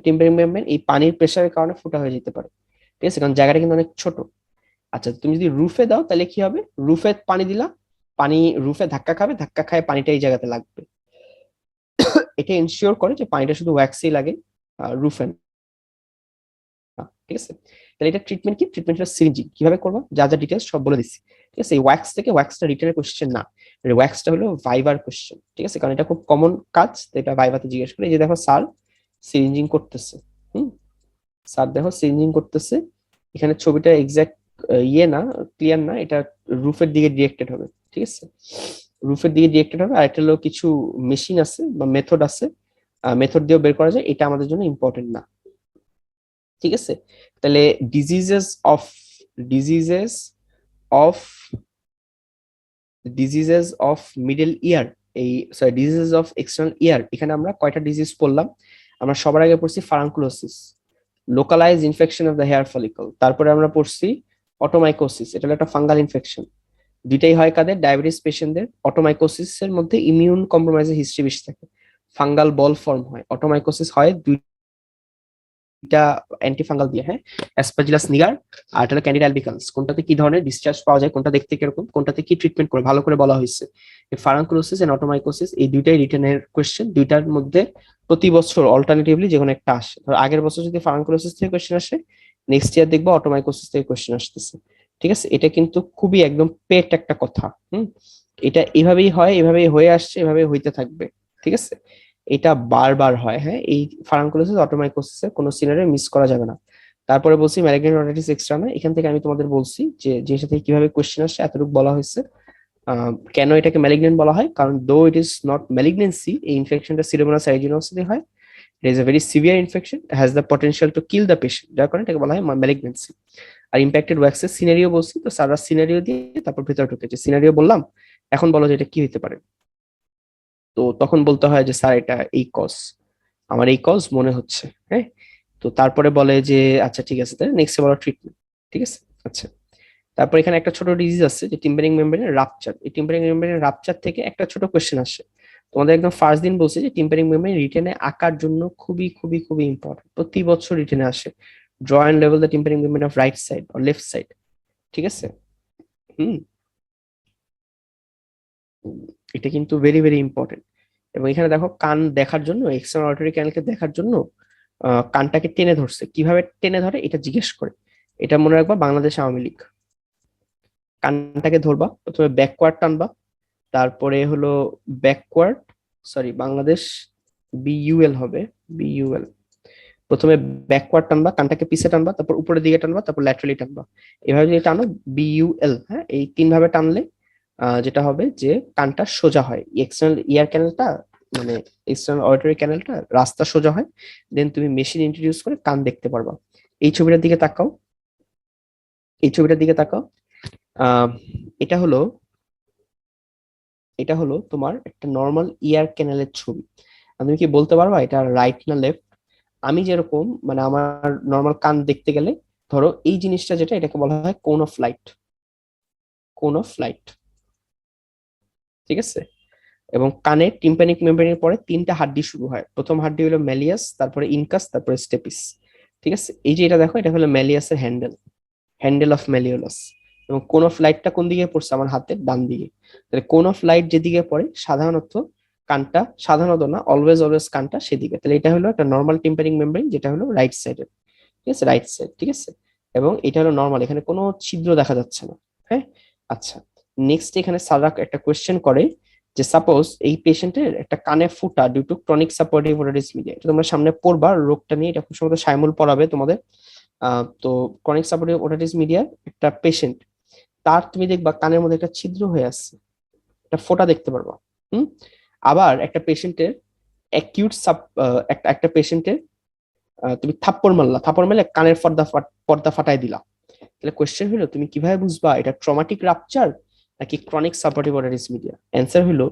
S1: টিম্পারিক মেমব্রেন এই পানির প্রেসারের কারণে ফুটা হয়ে যেতে পারে, ঠিক আছে, কারণ জায়গাটা কিন্তু অনেক ছোট। আচ্ছা, তুমি যদি রুফে দাও তাহলে কি হবে, রুফে পানি দিলা, পানি রুফে ধাক্কা খাবে, ধাক্কা খায় পানিটা এই জায়গাতে লাগবে। এটা এনশিওর করে যে পানিটা শুধু ওয়্যাক্সেই লাগে, রুফে না, ঠিক আছে। তাহলে এটা ট্রিটমেন্ট কি, ট্রিটমেন্ট হলো সিরিঞ্জিং। কিভাবে করবা, যা যা ডিটেলস সব বলে দিচ্ছি, ঠিক আছে। এই ওয়্যাক্স থেকে, ওয়্যাক্সটা রিটার্নের কোশ্চেন না, ওয়্যাক্সটা হলো ভাইবার কোশ্চেন, ঠিক আছে, কারণ এটা খুব কমন কাজ, তো এটা ভাইভাতে জিজ্ঞেস করে। এই যে দেখো স্যার সিরিঞ্জিং করতেছে, হুম, স্যার দেখো সিরিঞ্জিং করতেছে, এখানে ছবিটা এক্সাক্ট ইয়ে না, ক্লিয়ার না, এটা রুফের দিকে ডিরেক্টেড হবে, ঠিক আছে, রুফের দিকে ডিরেক্টেড হবে। আর একটা হলো কিছু মেশিন আছে বা মেথড আছে, মেথড দিয়েও বের করা যায়, এটা আমাদের জন্য ইম্পর্টেন্ট না, ঠিক আছে। তাহলে diseases of diseases of diseases of middle ear, এই sorry diseases of external ear, এখানে আমরা কয়টা ডিজিজ পড়লাম, আমরা সবার আগে পড়ছি furunculosis, localize infection of the hair follicle, তারপরে আমরা পড়ছি অটোমাইকোসিস, এটা হলো একটা ফাঙ্গাল ইনফেকশন, দুইটাই হয় কাদের, ডায়াবেটিস পেশেন্টদের। অটোমাইকোসিস এর মধ্যে ইমিউন কম্প্রোমাইজের হিস্ট্রি বেশি থাকে, ফাঙ্গাল বল ফর্ম হয়, অটোমাইকোসিস হয় দুইটা অ্যান্টিফাঙ্গাল দিয়ে, হ্যাঁ, অ্যাসপারজিলাস নিগার আর এটা হলো ক্যান্ডিডা অ্যালবিকান্স। কোনটাতে কি ধরনের ডিসচার্জ পাওয়া যায়, কোনটা দেখতে কিরকম, কোনটাতে কি ট্রিটমেন্ট করে, ভালো করে বলা হয়েছে। ফারাঙ্কুলোসিস এন্ড অটোমাইকোসিস এই দুইটাই রিটেনের কোশ্চেন, দুইটার মধ্যে প্রতি বছর অল্টারনেটিভলি যে কোনো একটা আসে। ধর আগের বছর যদি ফারাঙ্কুলোসিস থেকে কোশ্চেন আসে, নেক্সট ইয়ার দেখবো অটোমাইকোসিস থেকে কোশ্চেন আসতেছে, ঠিক আছে। এটা কিন্তু খুবই একদম পেট একটা কথা, এটা এভাবেই হয়, এভাবেই হয়ে আসছে, এভাবেই হইতে থাকবে, ঠিক আছে। এটা বারবার হয়, হ্যাঁ, এই ফারাঙ্কুলোসিস অটোমাইকোসিসের কোনো সিনারিও মিস করা যাবে না। তারপরে বলছি ম্যালিগন্যান্ট অটিটিস এক্সটার্না, এখান থেকে আমি তোমাদের বলছি যে জিনিসটা থেকে কিভাবে কোশ্চেন আসছে, এতটুকু বলা হয়েছে। কেন এটাকে ম্যালিগন্যান্ট বলা হয়, কারণ দো ইট ইজ নট ম্যালিগনেন্সি, এই ইনফেকশনটা সিরোমোনাস আইজিনোসিসে হয়, ইট is a very severe infection, has the potential to kill the patient, যার কারণে এটাকে বলা হয় ম্যালিগনেন্সি। আর ইম্প্যাক্টেড ওয়্যাক্সের সিনারিও বলছি, তো সারা সিনারিও দিয়ে তারপর ভেতরে ঢুকেছে, সিনারিও বললাম, এখন বলো যে এটা কি হতে পারে। তো তখন বলতে হয় যে স্যার এটা এই কজ, আমার এই কজ মনে হচ্ছে, হ্যাঁ। তো তারপরে বলে যে আচ্ছা ঠিক আছে, তাহলে নেক্সট বলো ট্রিটমেন্ট, ঠিক আছে। আচ্ছা, তারপর এখানে একটা ছোট ডিজিজ আছে যে টিম্পারিং মেমব্রেনের রাপচার, এই টিম্পারিং মেমব্রেনের রাপচার থেকে একটা ছোট কোশ্চেন আসে। তোমাদের একদম ফার্স্ট দিন বলছে যে টিম্পারিং মেমব্রেন রিটেনে আঁকার জন্য খুবই খুবই খুবই ইম্পর্টেন্ট, প্রতি বছর রিটেনে আসে। ড্র এন্ড লেভেল the tympanic membrane of right side or left side, ঠিক আছে। হুম, এটা কিন্তু ভেরি ভেরি ইম্পর্টেন্ট। এবং এখানে দেখো কান দেখার জন্য, এক্সটার্নাল অডিটরি ক্যানেলকে দেখার জন্য কানটাকে টেনে ধরছে, কিভাবে টেনে ধরে এটা জিজ্ঞেস করে। এটা মনে রাখবা বাংলাদেশ আওয়ামী লীগ, কানটাকে ধরবা, প্রথমে ব্যাকওয়ার্ড টানবা, তারপরে হলো ব্যাকওয়ার্ড, সরি বাংলাদেশ বিইউএল হবে, বিইউএল, প্রথমে ব্যাকওয়ার্ড টানবা, কানটাকে পিছে টানবা, তারপর উপরের দিকে টানবা, তারপর ল্যাটারালি টানবা, এভাবে যদি টানো বিইউএল, হ্যাঁ, এই তিন ভাবে টানলে যেটা হবে যে কানটা সোজা হয়, এক্সটার্নাল ইয়ার ক্যানেলটা, মানে এক্সটার্নাল অডিটরি ক্যানেলটা রাস্তা সোজা হয়, দেন তুমি মেশিন ইন্ট্রোডিউস করে কান দেখতে পারবা। এই ছবিটার দিকে তাকাও, এই ছবিটার দিকে তাকাও, আহ এটা হলো, এটা হলো তোমার একটা নর্মাল ইয়ার ক্যানেলের ছবি। আর তুমি কি বলতে পারবা এটা রাইট না লেফট? আমি যেরকম, মানে আমার নর্মাল কান দেখতে গেলে, ধরো এই জিনিসটা যেটা, এটাকে বলা হয় কোন অফ লাইট, কোন অফ লাইট, ঠিক আছে। এবং কানের টিম্প্যানিক মেমব্রেনের পরে তিনটা হাড্ডি শুরু হয়, প্রথম হাড্ডি হলো ম্যালিয়াস, তারপরে ইনকাস, তারপরে স্টেপিস, ঠিক আছে। এই যে এটা দেখো, এটা হলো ম্যালিয়াসের হ্যান্ডেল, হ্যান্ডেল অফ ম্যালিওলাস। এবং কোন অফ লাইটটা কোন দিকে পড়ছে, আমার হাতের ডান দিকে। তাহলে কোন অফ লাইট যেদিকে পড়ে সাধারণত কানটা, সাধারণত না, অলওয়েজ অলওয়েজ কানটা সেদিকে। তাহলে এটা হলো একটা নর্মাল টিম্পারিং মেমব্রেন, যেটা হলো রাইট সাইডের, ঠিক আছে, রাইট সাইড, ঠিক আছে। এবং এটা হলো নর্মাল, এখানে কোনো ছিদ্র দেখা যাচ্ছে না, হ্যাঁ। আচ্ছা, নেক্সট এখানে সারা একটা কোয়েশ্চেন করে যে সাপোজ এই পেশেন্টের একটা কানে ফুটা due to chronic suppurative otitis media, এটা তোমরা সামনে পড়বা রোগটা নিয়ে, এটা খুব সম্ভবত সাইমুল পড়াবে তোমাদের। তো ক্রনিক সাপোর্টিভ ওটাইটিস মিডিয়ার একটা পেশেন্ট, তার তুমি দেখবা কানের মধ্যে একটা ছিদ্র হয়ে আছে, একটা ফোঁটা দেখতে পারবা। হুম, আবার একটা পেশেন্টের অ্যাকিউট সাব, একটা একটা পেশেন্টের তুমি থাপ্পড় মারলা, থাপ্পড় মারলে কানের পর্দা ফাটাই দিলা। তাহলে কোয়েশ্চেন হলো তুমি কিভাবে বুঝবা এটা ট্রমাটিক রাপচার নাকি chronic suppurative otitis media? Answer হলো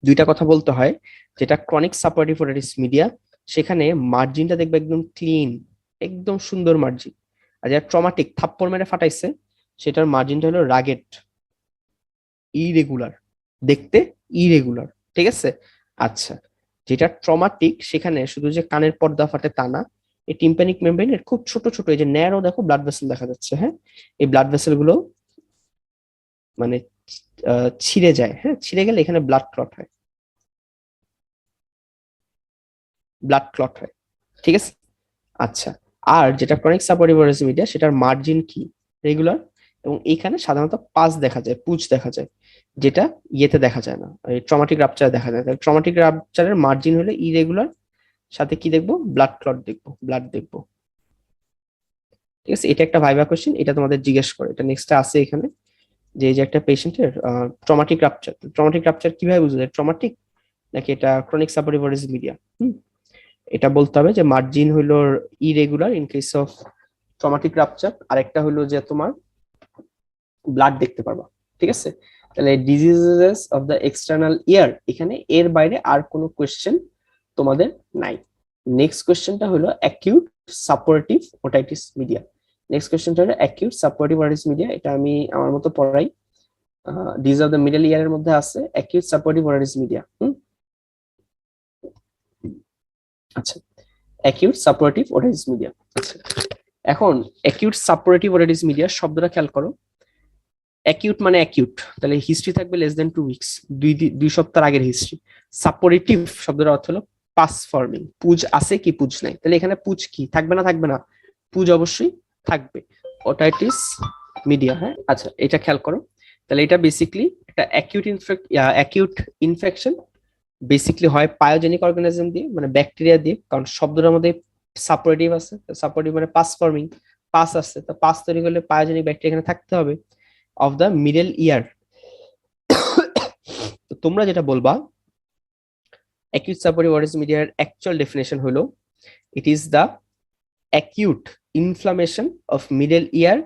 S1: দুইটা কথা বলতে হয়। যেটা ক্রনিক সাপোর্টিভ ওটাইটিস মিডিয়া, সেখানে মার্জিনটা দেখবে একদম ক্লিন, একদম সুন্দর মার্জিন। আর যেটা ট্রমাটিক, থাপ্পড় মেরে ফাটাইছে, সেটার মার্জিনটা হলো রাগেড, ইরেগুলার, দেখতে ইরেগুলার, ঠিক আছে। আচ্ছা, যেটা ট্রমাটিক সেখানে শুধু যে কানের পর্দা ফাটে তা না, এই টিম্প্যানিক মেমব্রেনের খুব ছোট ছোট এই যে ন্যারো দেখো ব্লাড ভেসেল দেখা যাচ্ছে, হ্যাঁ, এই ব্লাড ভেসেল গুলো মানে ছিঁড়ে যায়, হ্যাঁ, ছিঁড়ে গেলে এখানে ব্লাড ক্লট হয়, ব্লাড ক্লট হয়, ঠিক আছে। আচ্ছা, আর যেটা ক্রনিক সাপোর্টিভ মিডিয়া সেটার মার্জিন কি, রেগুলার, এবং এইখানে সাধারণত পাস দেখা যায়, পুঁজ দেখা যায়, যেটা ইয়েতে দেখা যায় না, এই ট্রমাটিক রাপচারে দেখা যায়। ট্রমাটিক রাপচারের মার্জিন হলে ইরেগুলার, সাথে কি দেখবো, ব্লাড ক্লট দেখবো, ব্লাড দেখবো, ঠিক আছে। এটা একটা ভাইবা কোশ্চেন, এটা তোমাদের জিজ্ঞেস করে, এটা নেক্সটে আছে এখানে, যে এই যে একটা পেশেন্টের ট্রমাটিক রাপচার, ট্রমাটিক রাপচার কিভাবে বুঝা যায়, ট্রমাটিক নাকি এটা ক্রনিক সাপোর্টিভ মিডিয়া, এটা বলতে হবে যে মার্জিন হইলো irregular in case of traumatic rupture, আরেকটা হলো যে তোমার ব্লাড দেখতে পারবা, ঠিক আছে। তাহলে diseases of the external ear, এখানে এর বাইরে আর কোনো কোয়েশ্চেন তোমাদের নাই। নেক্সট কোয়েশ্চেনটা হলো acute supportive otitis media. Next কোয়েশ্চেনটা হলো অ্যাকিউট সাপোর্টিভ ওটাইটিস মিডিয়া, এটা আমি আমার মতো পড়াই, ডিজিজ অফ দ্য মিডল ইয়ারের মধ্যে আছে অ্যাকিউট সাপোর্টিভ ওটাইটিস মিডিয়া। আচ্ছা, অ্যাকিউট সাপোর্টিভ ওটাইটিস মিডিয়া। আচ্ছা, এখন অ্যাকিউট সাপোর্টিভ ওটাইটিস মিডিয়া শব্দটা খেয়াল করো। অ্যাকিউট মানে অ্যাকিউট, তাহলে হিস্ট্রি থাকবে লেস দেন 2 উইকস, দুই সপ্তাহ আগের হিস্ট্রি। সাপোর্টিভ শব্দের অর্থ হলো পাস ফর্মিং, পুজ আছে কি পুজ নাই, তাহলে এখানে পুজ কি থাকবে না, থাকবে না, পুজ অবশ্যই থাকবে, ওটাইটিস মিডিয়া, হ্যাঁ। আচ্ছা, এটা খেয়াল করো, তাহলে এটা বেসিক্যালি একটা অ্যাকিউট ইনফেকশন, বেসিক্যালি হয় পায়োজেনিক অর্গানিজম দিয়ে, মানে ব্যাকটেরিয়া দিয়ে, কারণ শব্দটার মধ্যে সাপোর্টিভ আছে, সাপোর্টিভ মানে পাস ফর্মিং, পাস আছে, তো পাস তৈরি করলে পায়োজেনিক ব্যাকটেরিয়া এখানে থাকতে হবে, অফ দ্য মিডল ইয়ার। তোমরা যেটা বলবা acute supportive otitis media actual definition হলো it is the acute inflammation of middle ear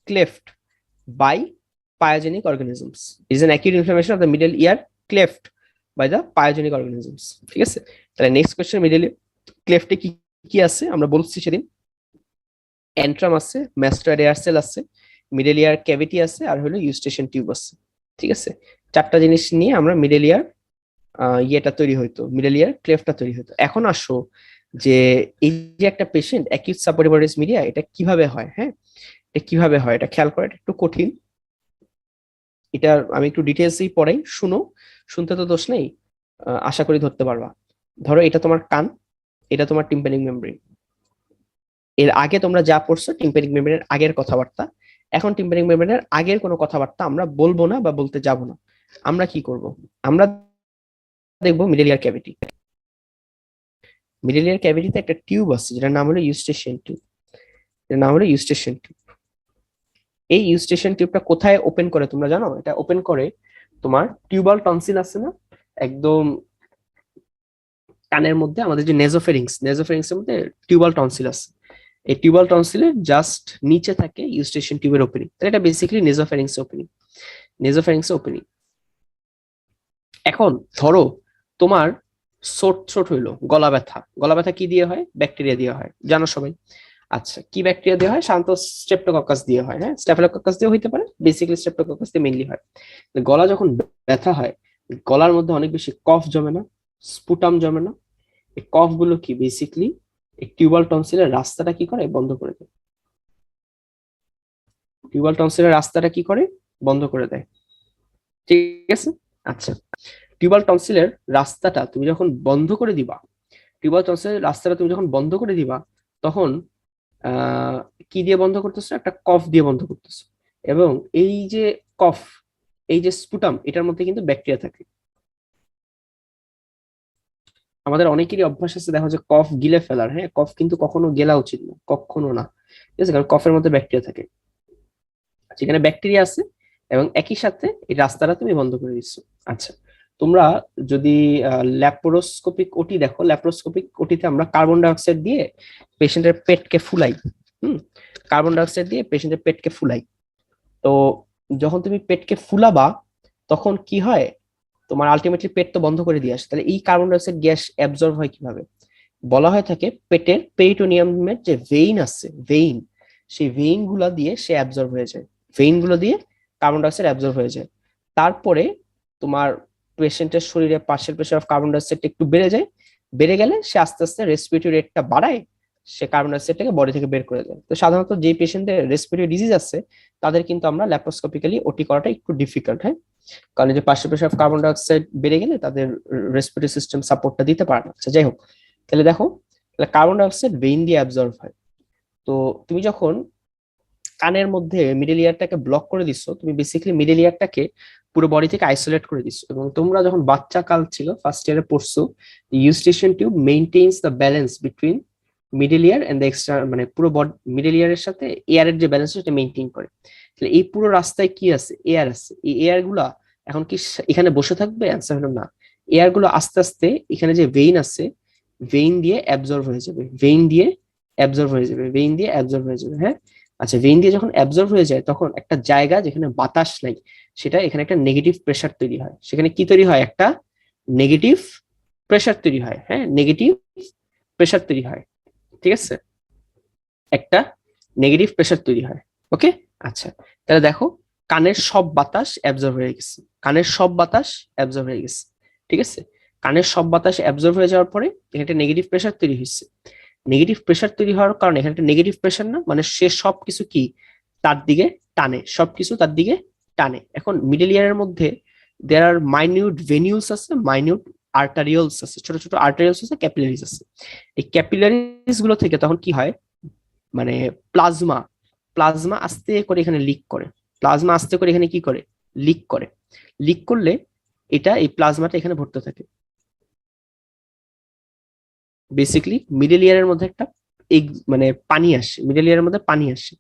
S1: cleft by pyogenic organisms. It is an acute inflammation of the middle ear cleft by the pyogenic organisms, ঠিক আছে। তাহলে next question, middle ক্লেফটে কি কি আছে আমরা বলছি সেদিন, অ্যান্ট্রাম আছে, ম্যাস্টয়েড এয়ার সেল আছে, মিডল ইয়ার ক্যাভিটি আছে, আর হলো ইউস্টেশন টিউব আছে, ঠিক আছে। চারটা জিনিস নিয়ে আমরা মিডল ইয়ার ইয়েটা তৈরি হইতো, মিডল ইয়ার ক্লেফটটা তৈরি হইতো। এখন আসো যে এই যে একটা patient acute supportive otitis media, এটা কিভাবে হয়, হ্যাঁ, এটা কিভাবে হয় এটা খেয়াল করা, এটা একটু কঠিন, এটা আমি একটু ডিটেলসেই পড়াই, শুনো, শুনতে তো দোষ নেই, আশা করি ধরতে পারবা। ধরো এটা তোমার কান, এটা তোমার টিম্প্যানিক মেমব্রেন, এর আগে তোমরা যা পড়ছো টিম্প্যানিক মেমব্রেনের আগের কথাবার্তা, এখন টিম্প্যানিক মেমব্রেনের আগের কোনো কথাবার্তা আমরা বলবো না বা বলতে যাব না। আমরা কি করব, আমরা দেখবো middle ear cavity, middle ear ক্যাভিটিতে একটা টিউব আছে যেটার নাম হলো ইউস্টেশিয়ান টিউব, এর নাম হলো ইউস্টেশিয়ান টিউব। এই ইউস্টেশিয়ান টিউবটা কোথায় ওপেন করে তোমরা জানো, এটা ওপেন করে তোমার টিউবাল টনসিল আছে না, একদম কানের মধ্যে আমাদের যে নেজোফেরিংস এর মধ্যে টিউবাল টনসিল আছে, এই টিউবাল টনসিলের জাস্ট নিচে থাকে ইউস্টেশিয়ান টিউবের ওপেনিং, তাহলে এটা বেসিক্যালি নেজোফেরিংস ওপেনিং। এখন ধরো তোমার ছোট হইলো গলা ব্যথা কি দিয়ে হয়, ব্যাকটেরিয়া দিয়ে হয়, জানো সবাই। আচ্ছা, কি ব্যাকটেরিয়া দিয়ে হয়, সাধারণত স্ট্রেপ্টোকক্কাস দিয়ে হয়, হ্যাঁ, স্ট্যাফিলোকক্কাস দিয়ে হইতে পারে, বেসিক্যালি স্ট্রেপ্টোকক্কাস দিয়ে মেইনলি হয়। গলা যখন ব্যথা হয়, গলার মধ্যে অনেক বেশি কফ জমে না, স্পুটাম জমে না, এই কফ গুলো কি বেসিক্যালি এই টিউবাল টনসিলের রাস্তাটা কি করে, বন্ধ করে দেয়, টিউবাল টনসিলের রাস্তাটা কি করে, বন্ধ করে দেয়, ঠিক আছে। আচ্ছা, টিউবাল টনসিলের রাস্তাটা তুমি যখন বন্ধ করে দিবা, টিউবাল টনসিলের রাস্তাটা তুমি যখন বন্ধ করে দিবা, তখন কি দিয়ে বন্ধ করতেছো, একটা কফ দিয়ে বন্ধ করতেছো, এবং এই যে কফ, এই যে স্পুটাম, এটার মধ্যে কিন্তু ব্যাকটেরিয়া থাকে। আমাদের অনেকেরই অভ্যাস আছে দেখো যে কফ গিলে ফেলার, হ্যাঁ, কফ কিন্তু কখনো গেলা উচিত না, কখনো না, ঠিক আছে, কারণ কফের মধ্যে ব্যাকটেরিয়া থাকে, যেখানে ব্যাকটেরিয়া আছে, এবং একই সাথে এই রাস্তাটা তুমি বন্ধ করে দিচ্ছ। আচ্ছা, তোমরা যদি ল্যাপারোস্কোপিক ওটি দেখো, ল্যাপারোস্কোপিক ওটিতে আমরা কার্বন ডাইঅক্সাইড দিয়ে পেশেন্টের পেটকে ফুলাই, কার্বন ডাইঅক্সাইড দিয়ে পেশেন্টের পেটকে ফুলাই। তো যখন তুমি পেটকে ফুলাবা, তখন কি হয়, তোমার আলটিমেটলি পেট তো বন্ধ করে দিয়ে আসে, তাহলে এই কার্বন ডাইঅক্সাইড গ্যাস অ্যাবজর্ব হয় কিভাবে, বলা হয় থাকে পেটের পেরিটোনিয়ামের যে ভেইন আছে, ভেইন, সেই ভেইন গুলা দিয়ে সে অ্যাবজর্ব হয়ে যায়, ভেইন গুলো দিয়ে কার্বন ডাইঅক্সাইড অ্যাবজর্ব হয়ে যায়। তারপরে তোমার পেশেন্টের শরীরে partial pressure of carbon dioxide একটু বেড়ে যায়, বেড়ে গেলে সে আস্তে আস্তে রেসপিরেটরি রেটটা বাড়ায়, সে কার্বন ডাইঅক্সাইডটাকে বডি থেকে বের করে দেয়। তো সাধারণত যে পেশেন্টের রেসপিরেটরি ডিজিজ আছে তাদের কিন্তু আমরা ল্যাপারোস্কোপিক্যালি ওটি করাটা একটু ডিফিকাল্ট, হ্যাঁ, কারণ যে partial pressure of carbon dioxide বেড়ে গেলে তাদের রেসপিরেটরি সিস্টেম সাপোর্টটা দিতে পারে না। আচ্ছা যাই হোক, তাহলে দেখো কার্বন ডাইঅক্সাইড ভেইন দিয়ে অ্যাবজর্ব হয়। তো তুমি যখন কানের মধ্যে মিডল ইয়ারটাকে ব্লক করে দিচ্ছ, তুমি বেসিক্যালি মিডল ইয়ারটাকে পুরো বডি থেকে আইসোলেট করে দিচ্ছ। এবং তোমরা যখন বাচ্চা কাল ছিল ফার্স্ট ইয়ারে পড়ছো, Eustachian tube maintains the balance between middle ear and the extra, মানে পুরো বডি মিডল ইয়ারের সাথে এয়ারের যে ব্যালেন্স সেটা মেইনটেইন করে। তাহলে এই পুরো রাস্তায় কি আছে? এয়ার আছে। এই এয়ার গুলা এখন কি এখানে বসে থাকবে? অ্যান্সার হলো না। এয়ার গুলো আস্তে আস্তে এখানে যে ভেইন আছে, ভেইন দিয়ে অ্যাবজর্ব হয়ে যাবে, ভেইন দিয়ে অ্যাবজর্ব হয়ে যাবে, ভেইন দিয়ে অ্যাবজর্ব হয়ে যাবে, হ্যাঁ। আচ্ছা, ভেইন দিয়ে যখন অ্যাবজর্ব হয়ে যায় তখন একটা জায়গা যেখানে বাতাস নাই, সেটা এখানে একটা নেগেটিভ প্রেসার তৈরি হয়। সেখানে কি তৈরি হয়? একটা নেগেটিভ প্রেসার তৈরি হয়, হ্যাঁ, নেগেটিভ প্রেসার তৈরি হয়, ঠিক আছে, একটা নেগেটিভ প্রেসার তৈরি হয়। ওকে, আচ্ছা, তাহলে দেখো কানের সব বাতাস অ্যাবজর্ব হয়ে গেছে, কানের সব বাতাস অ্যাবজর্ব হয়ে গেছে, ঠিক আছে। কানের সব বাতাস অ্যাবজর্ব হয়ে যাওয়ার পরে এখানে একটা নেগেটিভ প্রেসার তৈরি হয়েছে। নেগেটিভ প্রেসার তৈরি হওয়ার কারণে এখানে একটা নেগেটিভ প্রেসার না, মানে সে সবকিছু কি তার দিকে টানে, সবকিছু তার দিকে টানে। এখন মিডল ইয়ারের মধ্যে দেয়ার আর মাইনিউট ভেনিউলস আছে, মাইনিউট আর্টারিয়ালস আছে, ছোট ছোট আর্টারিয়ালস আছে, ক্যাপিলারিজ আছে। এই ক্যাপিলারিজ গুলো থেকে তখন কি হয়, মানে প্লাজমা, প্লাজমা আস্তে করে এখানে লিক করে, প্লাজমা আস্তে করে এখানে কি করে, লিক করে। লিক করলে এটা এই প্লাজমাটা এখানে ভরতে থাকে। বেসিক্যালি মিডল ইয়ারের মধ্যে একটা মানে পানি আসে, মিডল ইয়ারের মধ্যে পানি আসে।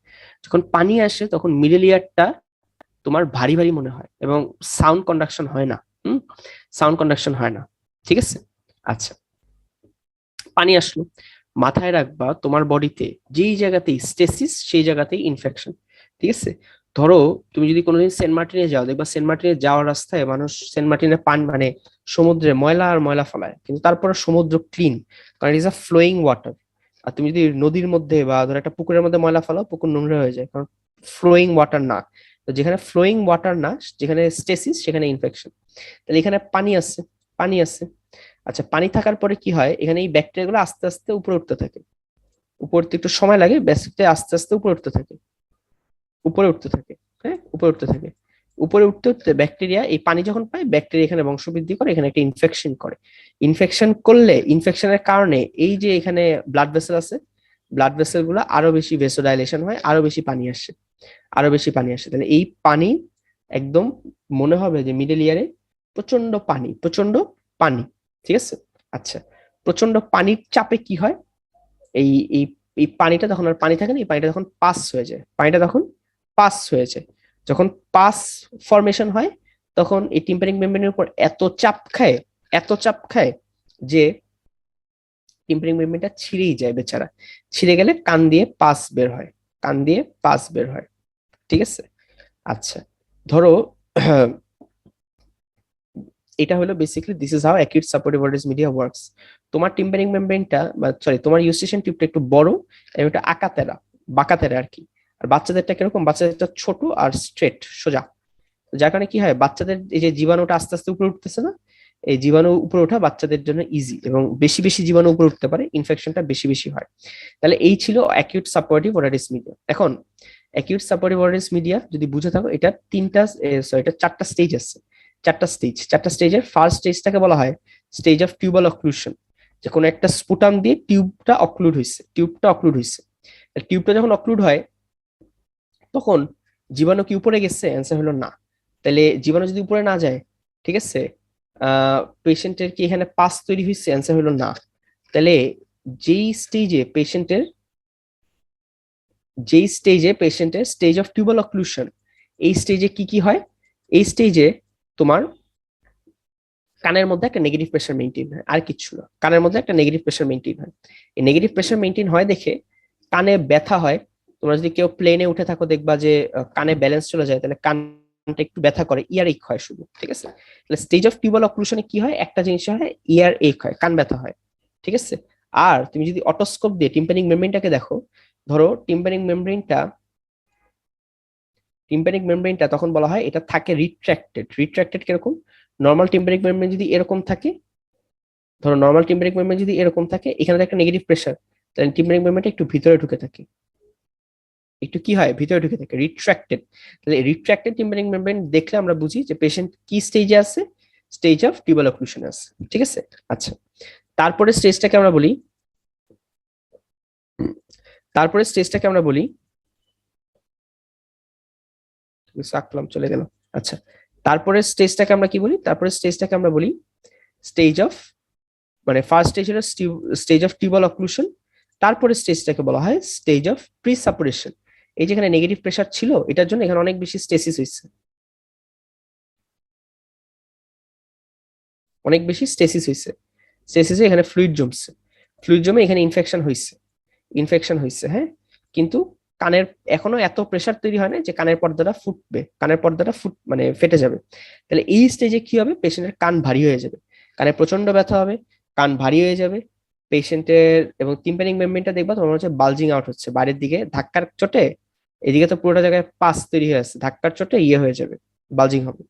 S1: যখন পানি আসে তখন মিডল ইয়ারটা তোমার ভারী ভারী মনে হয় এবং সাউন্ড কন্ডাকশন হয় না। সাউন্ড কন্ডাকশন হয় না, ঠিক আছে। আচ্ছা, পানি আসলো, মাথায় রাখবা তোমার বডিতে যেই জায়গাতেই স্টেসিস সেই জায়গাতেই ইনফেকশন, ঠিক আছে। ধরো তুমি যদি কোনোদিন সেন্ট মার্টিনে যাও, দেখবা সেন্ট মার্টিনে যাওয়ার রাস্তায় মানুষ সেন্ট মার্টিনে মানে সমুদ্রে ময়লা আর ময়লা ফেলায়, কিন্তু তারপরে সমুদ্র ক্লিন, কারণ ইজ আ ফ্লোয়িং ওয়াটার। আর তুমি যদি নদীর মধ্যে বা ধরো একটা পুকুরের মধ্যে ময়লা ফেলাও, পুকুর নোংরা হয়ে যায়, কারণ ফ্লোয়িং ওয়াটার না। তো যেখানে ফ্লোয়িং ওয়াটার না, যেখানে স্টেসিস সেখানে ইনফেকশন। তাহলে এখানে পানি আছে, পানি আছে। আচ্ছা, পানি থাকার পরে কি হয়, এখানে এই ব্যাকটেরিয়া গুলো আস্তে আস্তে উপরে উঠতে থাকে, উপর উঠতে একটু সময় লাগে, ব্যাকটেরিয়া আস্তে আস্তে উপরে উঠতে থাকে, উপরে উঠতে থাকে, হ্যাঁ, উপরে উঠতে থাকে। উপরে উঠতে উঠতে ব্যাকটেরিয়া এই পানি যখন পায়, ব্যাকটেরিয়া এখানে বংশবৃদ্ধি করে, এখানে একটা ইনফেকশন করে। ইনফেকশন করলে ইনফেকশনের কারণে এই যে এখানে ব্লাড ভেসেল আছে, ব্লাড ভেসেল গুলো আরো বেশি ভেসোডাইলেশন হয়, আরো বেশি পানি আসে, আরো বেশি পানি আসে। তাহলে এই পানি একদম মনে হবে যে মিডল ইয়ারে প্রচন্ড পানি, প্রচন্ড পানি, ঠিক আছে। আচ্ছা, প্রচন্ড পানির চাপে কি হয়, এই এই এই পানিটা তখন আর পানি থাকে না, এই পানিটা তখন পাস হয়ে যায়, পানিটা তখন পাস হয়ে যায়। যখন পাস ফরমেশন হয় তখন এই টিম্পানিক মেমব্রেনের উপর এত চাপ খায়, এত চাপ খায় যে টিম্পানিক মেমব্রেনটা ছিঁড়েই যায় বেচারা। ছিঁড়ে গেলে কান দিয়ে পাস বের হয়, কান দিয়ে পাস বের হয়, ঠিক আছে। আচ্ছা, ধরো এটা হলো basically this is how acute supportive voltage media works. তোমার টিম্পানিক মেমব্রেনটা, সরি, তোমার ইউস্টেশন টিউবটা একটু বড় এবং একটা আকাতেরা, বাঁকাতেরা আর কি। আর বাচ্চাদেরটা কিরকম, বাচ্চাদেরটা ছোট আর স্ট্রেট, সোজা। যার কারণে কি হয়, বাচ্চাদের এই যে জীবাণুটা আস্তে আস্তে উপরে উঠতেছে না, এই জীবাণু উপরে ওঠা বাচ্চাদের জন্য ইজি, এবং বেশি বেশি জীবাণু উপরে উঠতে পারে, ইনফেকশনটা বেশি বেশি হয়। তাহলে এই ছিল অ্যাকিউট সাপোর্টিভ ওরাইটিস মিডিয়া। এখন অ্যাকিউট সাপোর্টিভ ওরাইটিস মিডিয়া যদি বুঝে থাকো, এটা তিনটা, সরি, এটা চারটা স্টেজ আছে, চারটা স্টেজ। চারটা স্টেজের ফার্স্ট স্টেজটাকে বলা হয় স্টেজ অফ টিউবাল অক্লুশন, যে কোনো একটা স্পুটাম দিয়ে টিউবটা অক্লুড হয়েছে, টিউবটা অক্লুড হয়েছে। টিউবটা যখন অক্লুড হয় তখন জীবাণু কি উপরে গেছে? অ্যান্সার হলো না। তাহলে জীবাণু যদি উপরে না যায়, ঠিক আছে, পেশেন্টের কি এখানে পাস তৈরি হয়েছে? অ্যান্সার হলো না। তাহলে যেই স্টেজে পেশেন্টের, স্টেজ অফ টিউবাল অক্লুশন, এই স্টেজে কি কি হয়, এই স্টেজে তোমার কানের মধ্যে একটা নেগেটিভ প্রেশার মেইনটেইন হয়, আর কিছু না, কানের মধ্যে একটা নেগেটিভ প্রেশার মেইনটেইন হয়। এই নেগেটিভ প্রেশার মেইনটেইন হয় দেখে কানে ব্যথা হয়। তোমরা যদি কেউ প্লেনে উঠে থাকো দেখবা যে কানে ব্যালেন্স চলে যায়, তাহলে কানটা একটু ব্যথা করে, ইয়ার এক হয় শুধু, ঠিক আছে। তাহলে স্টেজ অফ টিউবাল অক্লুশনে কি হয়, একটা জিনিস হয়, ইয়ার এক হয়, কান ব্যথা হয়, ঠিক আছে। আর তুমি যদি অটোস্কোপ দিয়ে টিম্পানিক মেমব্রেনটাকে দেখো, ধরো টিম্প্যানিক মেমব্রেনটা তখন বলা হয় এটা থাকে রিট্রাক্টেড কিরকম, নর্মাল টিম্প্যানিক মেমব্রেন যদি এরকম থাকে, ধরো নর্মাল টিম্প্যানিক মেমব্রেন যদি এরকম থাকে, এখানে একটা নেগেটিভ প্রেসার, তাহলে টিম্প্যানিক মেমব্রেনটা একটু ভিতরে ঢুকে থাকে, একটু কি হয় ভিতরে ঢুকে থাকে, রিট্রাক্টেড। তাহলে রিট্রাক্টেড টিম্প্যানিক মেমব্রেন দেখলে আমরা বুঝি যে পেশেন্ট কি স্টেজে আছে, স্টেজ অফ টিউবাল অক্লুশন আছে, ঠিক আছে। আচ্ছা, তারপরে স্টেজটাকে আমরা বলি তারপরে স্টেজটাকে আমরা বলি আঁকলাম চলে গেল। আচ্ছা, তারপরে স্টেজটাকে আমরা কি বলি, তারপরে স্টেজটাকে আমরা বলি স্টেজ অফ, মানে ফার্স্ট স্টেজ হলো স্টেজ অফ টিউবাল অক্লুশন, তারপরে স্টেজটাকে বলা হয় স্টেজ অফ প্রি সাপুরেশন। এই যেখানে নেগেটিভ প্রেসার ছিল এটার জন্য এখানে অনেক বেশি স্টেসিস হয়েছে, অনেক বেশি স্টেসিস হয়েছে, স্টেসিসে এখানে ফ্লুইড জমছে, ফ্লুইড জমে এখানে ইনফেকশন হয়েছে, হ্যাঁ। কিন্তু কানের এখনো এত প্রেসার তৈরি হয় না যে কানের পর্দাটা ফুটবে, কানের পর্দাটা মানে ফেটে যাবে। তাহলে এই স্টেজে কি হবে, পেশেন্টের কান ভারী হয়ে যাবে, কানে প্রচন্ড ব্যথা হবে, কান ভারী হয়ে যাবে পেশেন্টের, এবং টিম্প্যানিক মেমব্রেনটা দেখবা তোমার হচ্ছে বালজিং আউট হচ্ছে বাইরের দিকে, ধাক্কার চোটে এদিকে তো পুরোটা জায়গায় পাস তৈরি হয়ে আছে, ধাক্কার চোটে হয়ে যাবে, বালজিং হবে।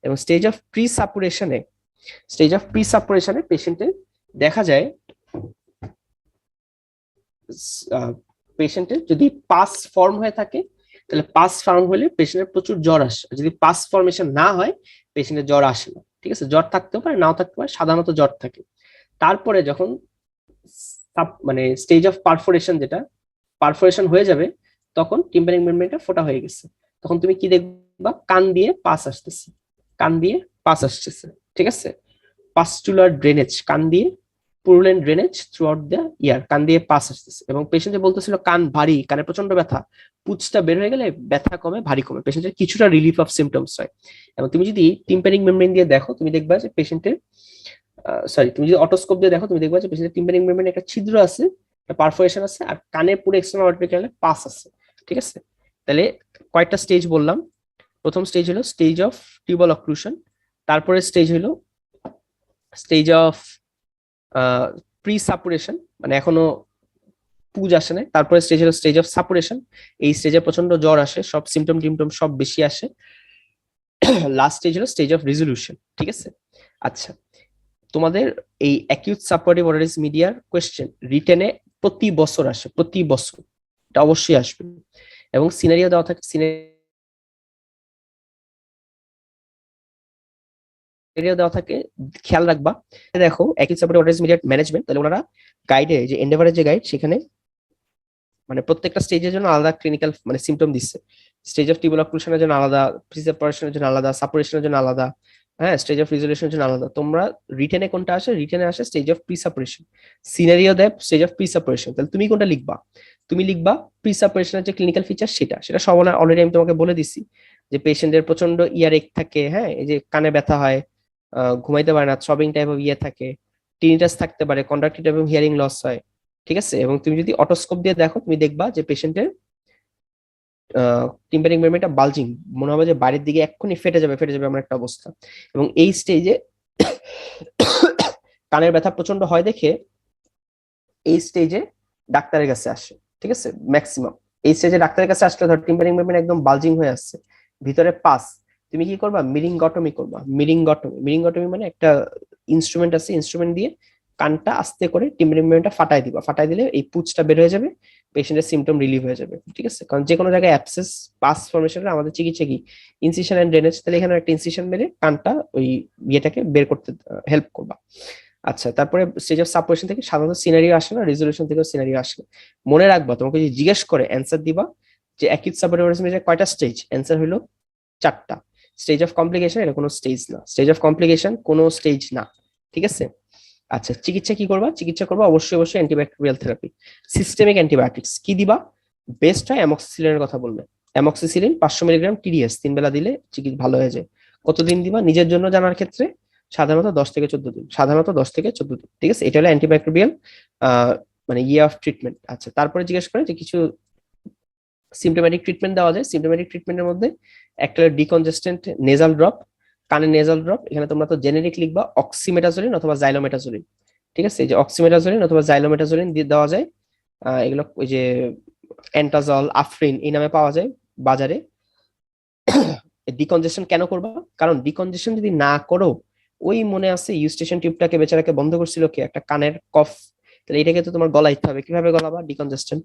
S1: এবং স্টেজ অফ প্রি সাপুরেশনে পেশেন্টের দেখা যায়, পেশেন্টের যদি পাস ফর্ম হয়ে থাকে, তাহলে পাস ফর্ম হলে পেশেন্টের প্রচুর জ্বর আসে, যদি পাস ফর্মেশন না হয় পেশেন্টের জ্বর আসে না, ঠিক আছে। জ্বর থাকতেও পারে নাও থাকতে পারে, সাধারণত জ্বর থাকে। তারপরে যখন মানে স্টেজ অফ পারফোরেশন, যেটা পারফোরেশন হয়ে যাবে, তখন টিম্প্যানিক মেমব্রেনটা ফোটা হয়ে গেছে, তখন তুমি কি দেখবা, কান দিয়ে পাস আসতেছে, কান দিয়ে পাস আসতেছে, ঠিক আছে। পাস্টুলার ড্রেনেজ, কান দিয়ে purulent drainage through out the ear, কান দিয়ে পাস আসতেছে। এবং পেশেন্ট বলতেছিল কান ভারী, কানে প্রচন্ড ব্যথা, পুচটা বের হয়ে গেলে ব্যথা কমে, ভারী কমে, পেশেন্টের কিছুটা রিলিফ অফ সিমটমস হয়। এবং তুমি যদি টিম্প্যানিক মেমব্রেন দিয়ে দেখো, তুমি দেখবা যে পেশেন্টের তুমি যদি অটোস্কোপ দিয়ে দেখো, তুমি দেখবা যে পেশেন্টের টিম্প্যানিক মেমব্রেনে একটা ছিদ্র আছে, একটা পারফোরেশন আছে, আর কানের পুরো এক্সটার্নাল অডিটরি ক্যানালে পাস আছে, ঠিক আছে। তাহলে কয়েকটা স্টেজ বললাম, প্রথম স্টেজ হলো স্টেজ অফ টিউবাল অক্লুশন, তারপরে স্টেজ হলো স্টেজ অফ প্রি সাপুরেশন, মানে এখনো পুজ আসে না, তারপরে স্টেজ হলো স্টেজ অফ সাপুরেশন, এই স্টেজে প্রচন্ড জ্বর আসে, সব সিমটম টিমটম সব বেশি আসে, লাস্ট স্টেজ হলো স্টেজ অফ রেজলিউশন, ঠিক আছে। আচ্ছা, তোমাদের এই অ্যাকিউট সাপোর্টিভ ওরালিস মিডিয়ার কোয়েশ্চেন রিটেনে প্রতি বছর আসে, প্রতি বছর এটা অবশ্যই আসবে, এবং সিনারিও দেওয়া থাকে, খেয়াল রাখবা। দেখো অ্যাকিউট সাপোর্টিভ ওরালিস মিডিয়ার ম্যানেজমেন্ট, তাহলে ওনারা গাইডে, যে এন্ডেভারের যে গাইড, সেখানে মানে প্রত্যেকটা স্টেজের জন্য আলাদা ক্লিনিক্যাল মানে সিমটম দিচ্ছে, স্টেজ অফ টিউবাল অক্লুশনের জন্য আলাদা, প্রিসাপুরেশনের জন্য আলাদা, সাপুরেশনের জন্য আলাদা, হ্যাঁ, স্টেজ অফ রিজলিউশনের জন্য আলাদা। তোমরা রিটেনে কোনটা আসে, রিটেনে আসে স্টেজ অফ প্রিসাপুরেশন, সিনারিও দেয় স্টেজ অফ প্রিসাপুরেশন, তাহলে তুমি কোনটা লিখবা, তুমি লিখবা প্রিসাপুরেশনের যে ক্লিনিক্যাল ফিচার, সেটা সেটা সব অলরেডি আমি তোমাকে বলে দিছি, যে পেশেন্টের প্রচন্ড ইয়ার এক থাকে, হ্যাঁ, এই যে কানে ব্যথা হয়, ঘুমাইতে পারে না, থ্রবিং টাইপ অফ ইয়ে থাকে, টিনিটাস থাকতে পারে, কন্ডাক্টিভ এবং হিয়ারিং লস হয়, ঠিক আছে। এবং তুমি যদি অটোস্কোপ দিয়ে দেখো, তুমি দেখবা যে পেশেন্টের টিম্প্যানিক মেমব্রেনটা বালজিং, মনে হবে যে বাইরের দিকে এক্ষুনি ফেটে যাবে এমন একটা অবস্থা। এবং এই স্টেজে কানের ব্যথা প্রচন্ড হয় দেখে এই স্টেজে ডাক্তারের কাছে আসে, ঠিক আছে, ম্যাক্সিমাম এই স্টেজে ডাক্তারের কাছে আসলে ধর টিম্প্যানিক মেমব্রেন একদম বালজিং হয়ে আসছে, ভিতরে পাস, তুমি কি করবা, মিরিঙ্গটমি করবা। মিরিঙ্গটমি মানে একটা ইনস্ট্রুমেন্ট আছে, ইনস্ট্রুমেন্ট দিয়ে কানটা আস্তে করে টিম্প্যানিক মেমব্রেনটা ফাটাই দিবা, ফাটাই দিলে এই পুঁজটা বের হয়ে যাবে, পেশেন্টের সিমটম রিলিভ হয়ে যাবে, ঠিক আছে। কারণ যে কোনো জায়গায় অ্যাবসেস পাস ফর্মেশনে আমাদের চিকিৎসা কি, ইনসিশন এন্ড ড্রেনেজ, তাহলে এখানে একটা ইনসিশন মেরে কানটা ওই ইয়েটাকে বের করতে হেল্প করবা। আচ্ছা, তারপরে স্টেজ অফ সাবপোজিশন থেকে সাধারণত সিনারিও আসে না, রেজলিউশন থেকেও সিনারিও আসে না। মনে রাখবা, তোমাকে যদি জিজ্ঞেস করে অ্যান্সার দিবা যে অ্যাকিউট সাবঅর্ডিনেশনের কয়টা স্টেজ, অ্যান্সার হলো 4টা। স্টেজ অফ কমপ্লিকেশন এটা কোনো স্টেজ না, স্টেজ অফ কমপ্লিকেশন কোনো স্টেজ না, ঠিক আছে। আচ্ছা, চিকিৎসা কি করবা, চিকিৎসা করবা অবশ্যই অ্যান্টিব্যাকটেরিয়াল থেরাপি, সিস্টেমিক অ্যান্টিবায়োটিক্স কি দিবা, বেস্ট হয় অ্যামক্সিসিলিনের কথা বলবে, অ্যামক্সিসিলিন 500 মিলিগ্রাম টিডিএস 3 বেলা দিলে চিকিৎসা ভালো হয়ে যায়। কতদিন দিবা নিজের জন্য জানার ক্ষেত্রে, সাধারণত 10 থেকে 14 দিন, সাধারণত 10 থেকে 14 দিন, ঠিক আছে। এটা হলো অ্যান্টিব্যাকটেরিয়াল মানে ইয়ে অফ ট্রিটমেন্ট। আচ্ছা, তারপরে জিজ্ঞেস করে যে কিছু সিমটোম্যাটিক ট্রিটমেন্ট দেওয়া যায়, সিমটোম্যাটিক ট্রিটমেন্টের মধ্যে একটা ডিকনজেস্টেন্ট নেজাল ড্রপ, কানে নেজাল ড্রপ, এখানে তোমরা তো জেনেরিক লিখবা অক্সিমেটাজোলিন অথবা জাইলোমেটাজোলিন, ঠিক আছে। এই যে অক্সিমেটাজোলিন অথবা জাইলোমেটাজোলিন দিয়ে দেওয়া যায়, এগুলো ওই যে অ্যান্টাজল, আফরিন এই নামে পাওয়া যায় বাজারে। ডিকনজেশন কেন করবা? কারণ ডিকনজেশন যদি না করো, ওই মনে আছে ইউস্টেশন টিউবটাকে বেচারাকে বন্ধ করছিল কি, একটা কানের কফ, তাহলে এটাকে তো তোমার গলাইতে হবে, কিভাবে গলাবা? ডিকনজেশন।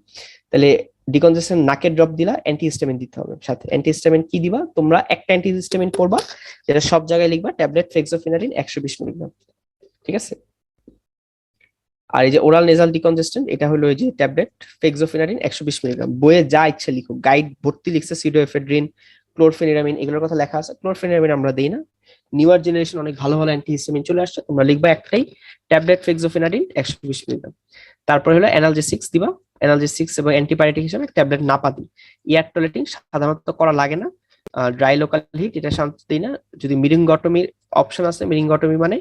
S1: তাহলে ডিকনজেশন নাকের ড্রপ দিলা, অ্যান্টিহিস্টামিন দিতে হবে সাথে। অ্যান্টিহিস্টামিন কি দিবা তোমরা? একটা অ্যান্টিহিস্টামিন পড়বা, যেটা সব জায়গায় লিখবা, ট্যাবলেট ফেক্সোফেনারিন 120 মিলিগ্রাম, ঠিক আছে? আর এই যে ওরাল নেজাল ডিকনজেস্টেন্ট, এটা হলো এই যে ট্যাবলেট ফেক্সোফেনারিন 120 মিলিগ্রাম। বইয়ে যা ইচ্ছা লিখো, গাইড ভর্তি লিখছে, সিডোএফেড্রিন, ক্লোরফেনিরামিন, এগুলোর কথা লেখা আছে। ক্লোরফেনিরামিন আমরা দেই না, নিউয়ার জেনারেশন অনেক ভালো ভালো অ্যান্টিহিস্টামিন চলে আসছে, তোমরা লিখবা একটাই, ট্যাবলেট ফেক্সোফেনারিন 120 মিলিগ্রাম। তারপর হলো অ্যানালজেসিক্স দিবা, অ্যানালজেসিক্স এবং অ্যান্টিপাইরেটিক হিসেবে ট্যাবলেট নাপাতি। ইয়ার টয়লেটিং সাধারণত করা লাগে না, ড্রাই লোকাল হিট এটা শান্তি দিই না। যদি মিরিঙ্গটমির অপশন আছে, মিরিঙ্গটমি মানে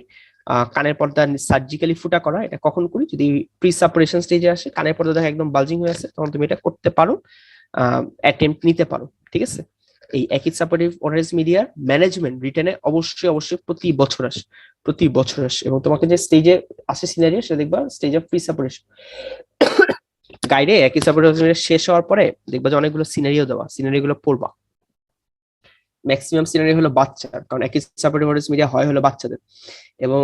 S1: কানের পর্দা সার্জিক্যালি ফুটা করা, এটা কখন করি? যদি প্রি সাপারেশন স্টেজে আসে, কানের পর্দা দেখা একদম বালজিং হয়ে আছে, তখন তুমি এটা করতে পারো, অ্যাটেম্প্ট নিতে পারো, ঠিক আছে? এই অ্যাকিড সাপোর্টিভ ওরাল মিডিয়ার ম্যানেজমেন্ট রিটেনে অবশ্যই অবশ্যই প্রতি বছর আসে, প্রতি বছর আসে। এবং তোমাকে যে স্টেজে আসে সিনারিও, সেটা দেখবা স্টেজ অফ প্রি সাপারেশন গাইডে। অ্যাকিড সাপোর্টিভ শেষ হওয়ার পরে দেখবা যে অনেকগুলো সিনারিও দেওয়া, সিনারিও গুলো পড়বা। ম্যাক্সিমাম সিনারি হলো বাচ্চার, কারণ একই সাপোর্টিভ ওরাল মিডিয়া হয় হলো বাচ্চাদের। এবং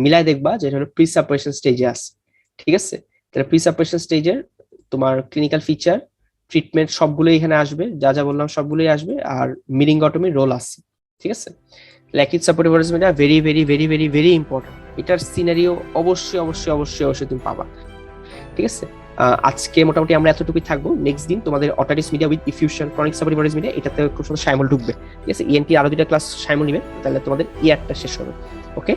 S1: মিলাই দেখবা যে এটা হলো প্রি সাপারেশন স্টেজে আছে, ঠিক আছে? তাহলে প্রি সাপারেশন স্টেজের তোমার ক্লিনিক্যাল ফিচার, ট্রিটমেন্ট সবগুলোই এখানে আসবে, যা যা বললাম সবগুলোই আসবে, আর মিরিঙ্গটমির রোল আছে, ঠিক আছে? Acute suppurative oral media very very very very very important. এটার সিনারিও অবশ্যই অবশ্যই অবশ্যই অবশ্যই তুমি পাবা, ঠিক আছে? আজকে মোটামুটি আমরা এতটুকুই থাকবো। নেক্সট দিন তোমাদের otitis media with effusion, chronic suppurative oral media, এটাতে খুব সুন্দর সাইমল ঢুকবে, ঠিক আছে? ইএনটি আরো 2টা ক্লাস সাইমল নিবে, তাহলে তোমাদের ইয়ারটা শেষ হবে। ওকে।